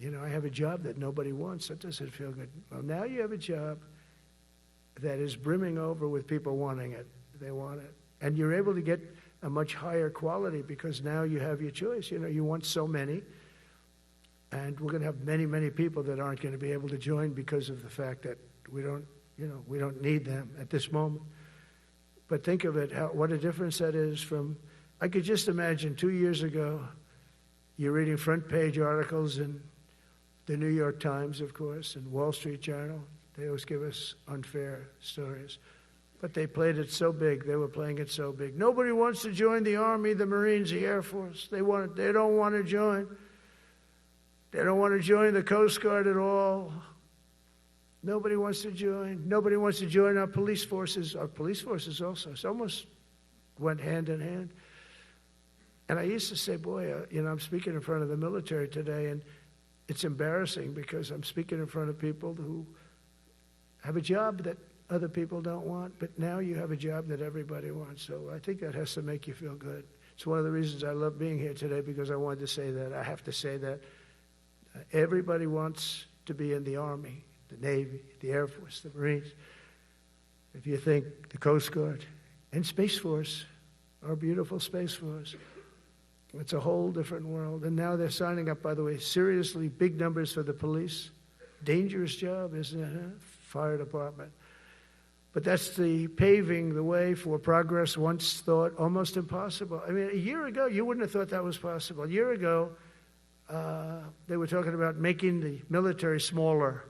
[SPEAKER 1] I have a job that nobody wants. That doesn't feel good. Well, now you have a job that is brimming over with people wanting it. They want it. And you're able to get a much higher quality because now you have your choice. You want so many. And we're going to have many, many people that aren't going to be able to join because of the fact that we don't need them at this moment. But think of it, what a difference that is from, I could just imagine 2 years ago, you're reading front page articles in the New York Times, of course, and Wall Street Journal. They always give us unfair stories. But they played it so big. They were playing it so big. Nobody wants to join the Army, the Marines, the Air Force. They don't want to join. They don't want to join the Coast Guard at all. Nobody wants to join. Nobody wants to join our police forces. Our police forces also. It's almost went hand in hand. And I used to say, boy, I'm speaking in front of the military today, and it's embarrassing because I'm speaking in front of people who have a job that other people don't want, but now you have a job that everybody wants. So I think that has to make you feel good. It's one of the reasons I love being here today, because I wanted to say that. I have to say that. Everybody wants to be in the Army, the Navy, the Air Force, the Marines. If you think the Coast Guard and Space Force, our beautiful Space Force, it's a whole different world. And now they're signing up, by the way, seriously big numbers for the police. Dangerous job, isn't it? Huh? Fire department. But that's the paving the way for progress once thought almost impossible. I mean, a year ago, you wouldn't have thought that was possible. A year ago, they were talking about making the military smaller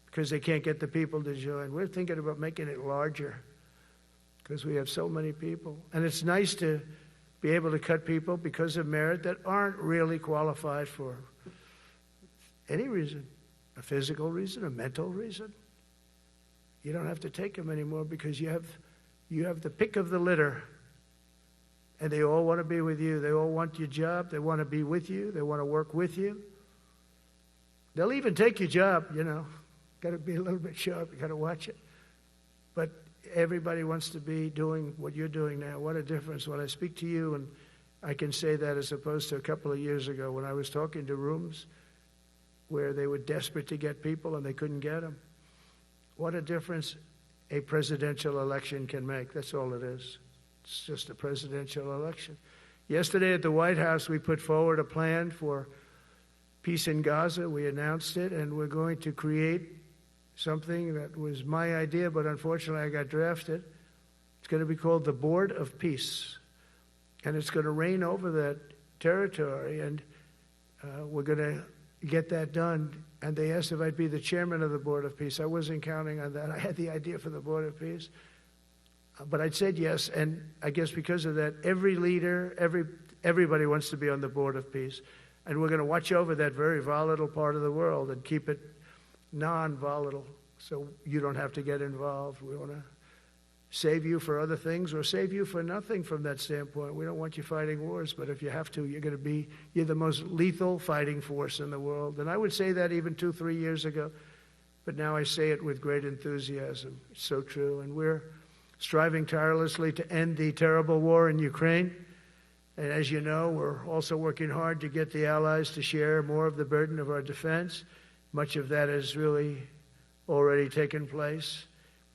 [SPEAKER 1] because they can't get the people to join. We're thinking about making it larger because we have so many people. And it's nice to be able to cut people because of merit that aren't really qualified for any reason, a physical reason, a mental reason. You don't have to take them anymore because you have the pick of the litter. And they all want to be with you. They all want your job. They want to be with you. They want to work with you. They'll even take your job, Got to be a little bit sharp. You got to watch it. But everybody wants to be doing what you're doing now. What a difference when I speak to you, and I can say that as opposed to a couple of years ago when I was talking to rooms where they were desperate to get people and they couldn't get them. What a difference a presidential election can make. That's all it is. It's just a presidential election. Yesterday at the White House, we put forward a plan for peace in Gaza. We announced it, and we're going to create something that was my idea, but unfortunately I got drafted. It's going to be called the Board of Peace, and it's going to reign over that territory, and we're going to get that done. And they asked if I'd be the chairman of the Board of Peace. I wasn't counting on that. I had the idea for the Board of Peace. But I said yes, and I guess because of that, every leader, everybody wants to be on the Board of Peace. And we're going to watch over that very volatile part of the world and keep it non-volatile so you don't have to get involved. We want to save you for other things or save you for nothing from that standpoint. We don't want you fighting wars, but if you have to, you're the most lethal fighting force in the world. And I would say that even 2-3 years ago, but now I say it with great enthusiasm. It's so true. And we're striving tirelessly to end the terrible war in Ukraine. And as you know, we're also working hard to get the allies to share more of the burden of our defense. Much of that has really already taken place.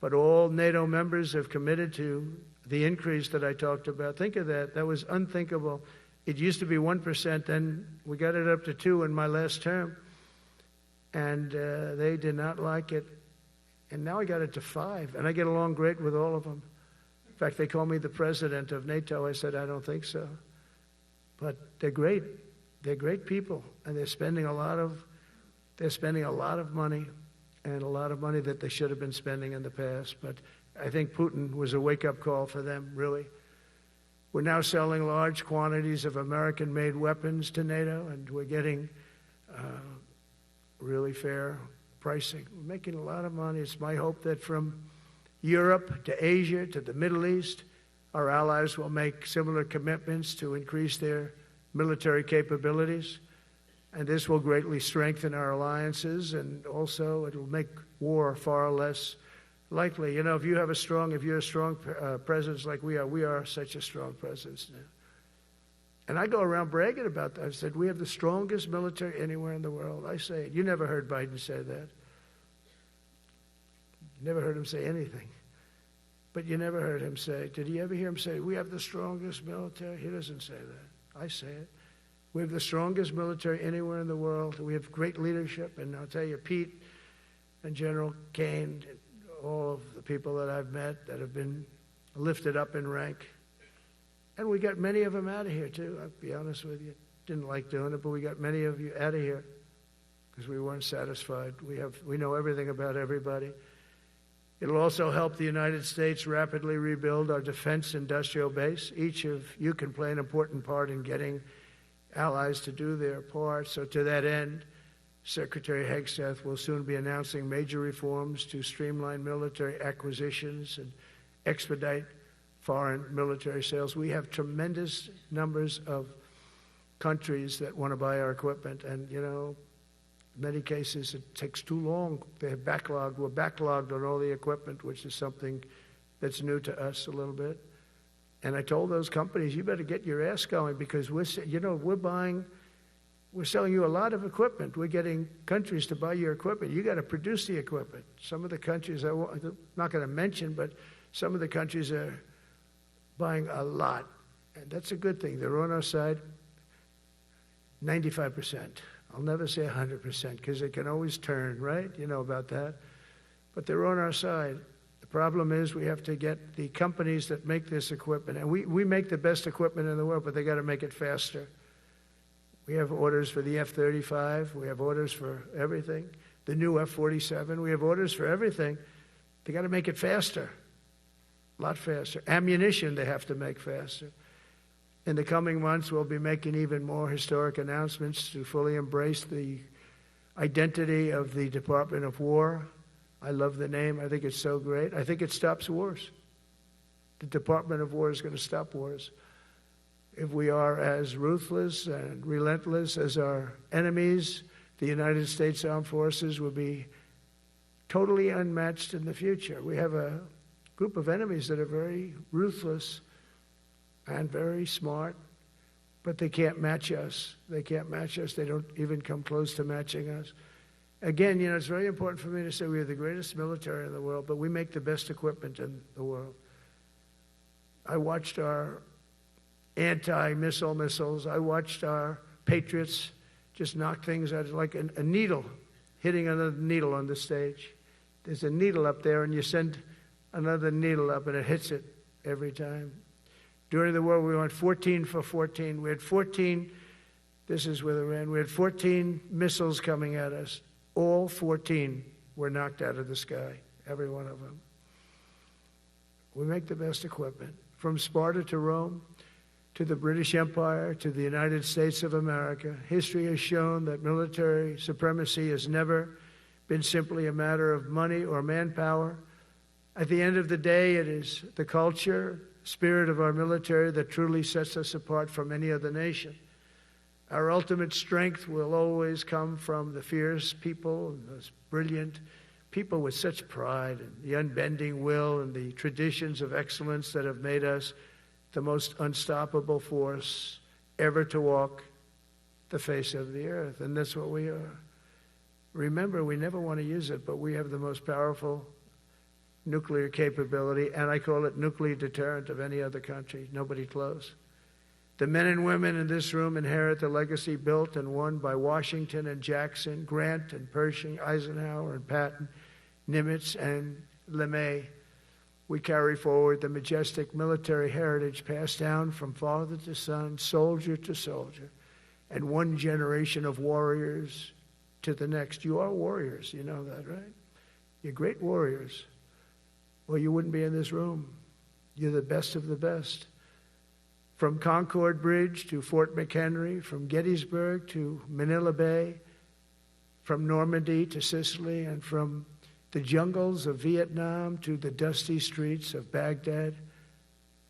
[SPEAKER 1] But all NATO members have committed to the increase that I talked about. Think of that. That was unthinkable. It used to be 1%, then we got it up to 2% in my last term. And they did not like it. And now I got it to 5%, and I get along great with all of them. In fact, they call me the president of NATO. I said, I don't think so. But they're great. They're great people, and they're spending a lot of money, and a lot of money that they should have been spending in the past. But I think Putin was a wake-up call for them, really. We're now selling large quantities of American-made weapons to NATO, and we're getting really fair pricing. We're making a lot of money. It's my hope that from Europe to Asia to the Middle East, our allies will make similar commitments to increase their military capabilities. And this will greatly strengthen our alliances, and also it will make war far less likely. You know, if you're a strong presence like we are such a strong presence now. And I go around bragging about that. I said, we have the strongest military anywhere in the world. I say it. You never heard Biden say that. You never heard him say anything. But you never heard him say, did you ever hear him say, we have the strongest military? He doesn't say that. I say it. We have the strongest military anywhere in the world. We have great leadership. And I'll tell you, Pete and General Kane, all of the people that I've met that have been lifted up in rank. And we got many of them out of here, too. I'll be honest with you. Didn't like doing it, but we got many of you out of here because we weren't satisfied. We know everything about everybody. It'll also help the United States rapidly rebuild our defense industrial base. Each of you can play an important part in getting allies to do their part. So to that end, Secretary Hegseth will soon be announcing major reforms to streamline military acquisitions and expedite foreign military sales. We have tremendous numbers of countries that want to buy our equipment, and, you know, in many cases it takes too long. They're backlogged on all the equipment, which is something that's new to us a little bit. And I told those companies, you better get your ass going, because we're selling you a lot of equipment. We're getting countries to buy your equipment. You got to produce the equipment. Some of the countries, I'm not going to mention, but some of the countries are buying a lot, and that's a good thing. They're on our side. 95%. I'll never say 100% because they can always turn, right? You know about that. But they're on our side. The problem is we have to get the companies that make this equipment, and we make the best equipment in the world, but they got to make it faster. We have orders for the F-35. We have orders for everything. The new F-47. We have orders for everything. They got to make it faster. A lot faster. Ammunition they have to make faster. In the coming months, we'll be making even more historic announcements to fully embrace the identity of the Department of War. I love the name. I think it's so great. I think it stops wars. The Department of War is going to stop wars. If we are as ruthless and relentless as our enemies, the United States Armed Forces will be totally unmatched in the future. We have a group of enemies that are very ruthless and very smart, but they can't match us. They can't match us. They don't even come close to matching us. Again, you know, it's very important for me to say we are the greatest military in the world, but we make the best equipment in the world. I watched our anti-missile missiles. I watched our Patriots just knock things out like a needle, hitting another needle on the stage. There's a needle up there, and you send another needle up, and it hits it every time. During the war, we went 14 for 14. We had 14, this is with Iran, we had 14 missiles coming at us. All 14 were knocked out of the sky, every one of them. We make the best equipment. From Sparta to Rome, to the British Empire, to the United States of America, history has shown that military supremacy has never been simply a matter of money or manpower. At the end of the day, it is the culture, spirit of our military that truly sets us apart from any other nation. Our ultimate strength will always come from the fierce people, and those brilliant people with such pride, and the unbending will and the traditions of excellence that have made us the most unstoppable force ever to walk the face of the earth. And that's what we are. Remember, we never want to use it, but we have the most powerful nuclear capability, and I call it nuclear deterrent of any other country. Nobody close. The men and women in this room inherit the legacy built and won by Washington and Jackson, Grant and Pershing, Eisenhower and Patton, Nimitz and LeMay. We carry forward the majestic military heritage passed down from father to son, soldier to soldier, and one generation of warriors to the next. You are warriors, you know that, right? You're great warriors, or you wouldn't be in this room. You're the best of the best. From Concord Bridge to Fort McHenry, from Gettysburg to Manila Bay, from Normandy to Sicily, and from the jungles of Vietnam to the dusty streets of Baghdad,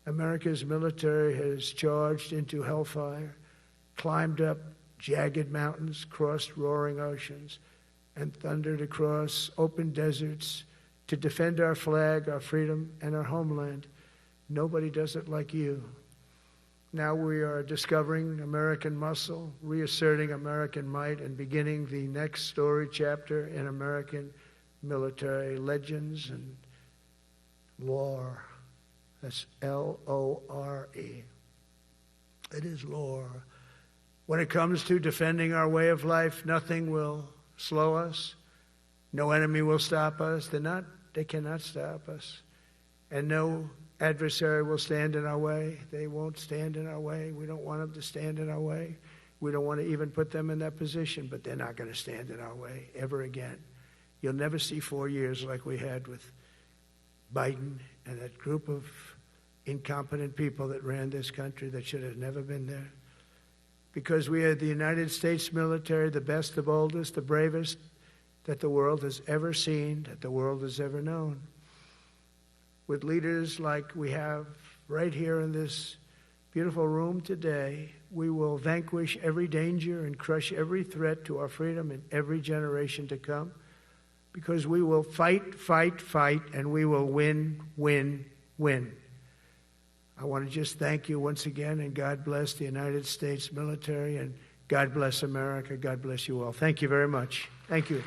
[SPEAKER 1] America's military has charged into hellfire, climbed up jagged mountains, crossed roaring oceans, and thundered across open deserts to defend our flag, our freedom, and our homeland. Nobody does it like you. Now we are discovering American muscle, reasserting American might, and beginning the next story chapter in American military legends and lore. That's L-O-R-E. It is lore. When it comes to defending our way of life, nothing will slow us. No enemy will stop us. They cannot stop us. And no adversary will stand in our way. They won't stand in our way. We don't want them to stand in our way. We don't want to even put them in that position, but they're not going to stand in our way ever again. You'll never see 4 years like we had with Biden and that group of incompetent people that ran this country that should have never been there. Because we had the United States military, the best, the boldest, the bravest that the world has ever seen, that the world has ever known. With leaders like we have right here in this beautiful room today, we will vanquish every danger and crush every threat to our freedom in every generation to come, because we will fight, fight, fight, and we will win, win, win. I want to just thank you once again, and God bless the United States military, and God bless America. God bless you all. Thank you very much. Thank you.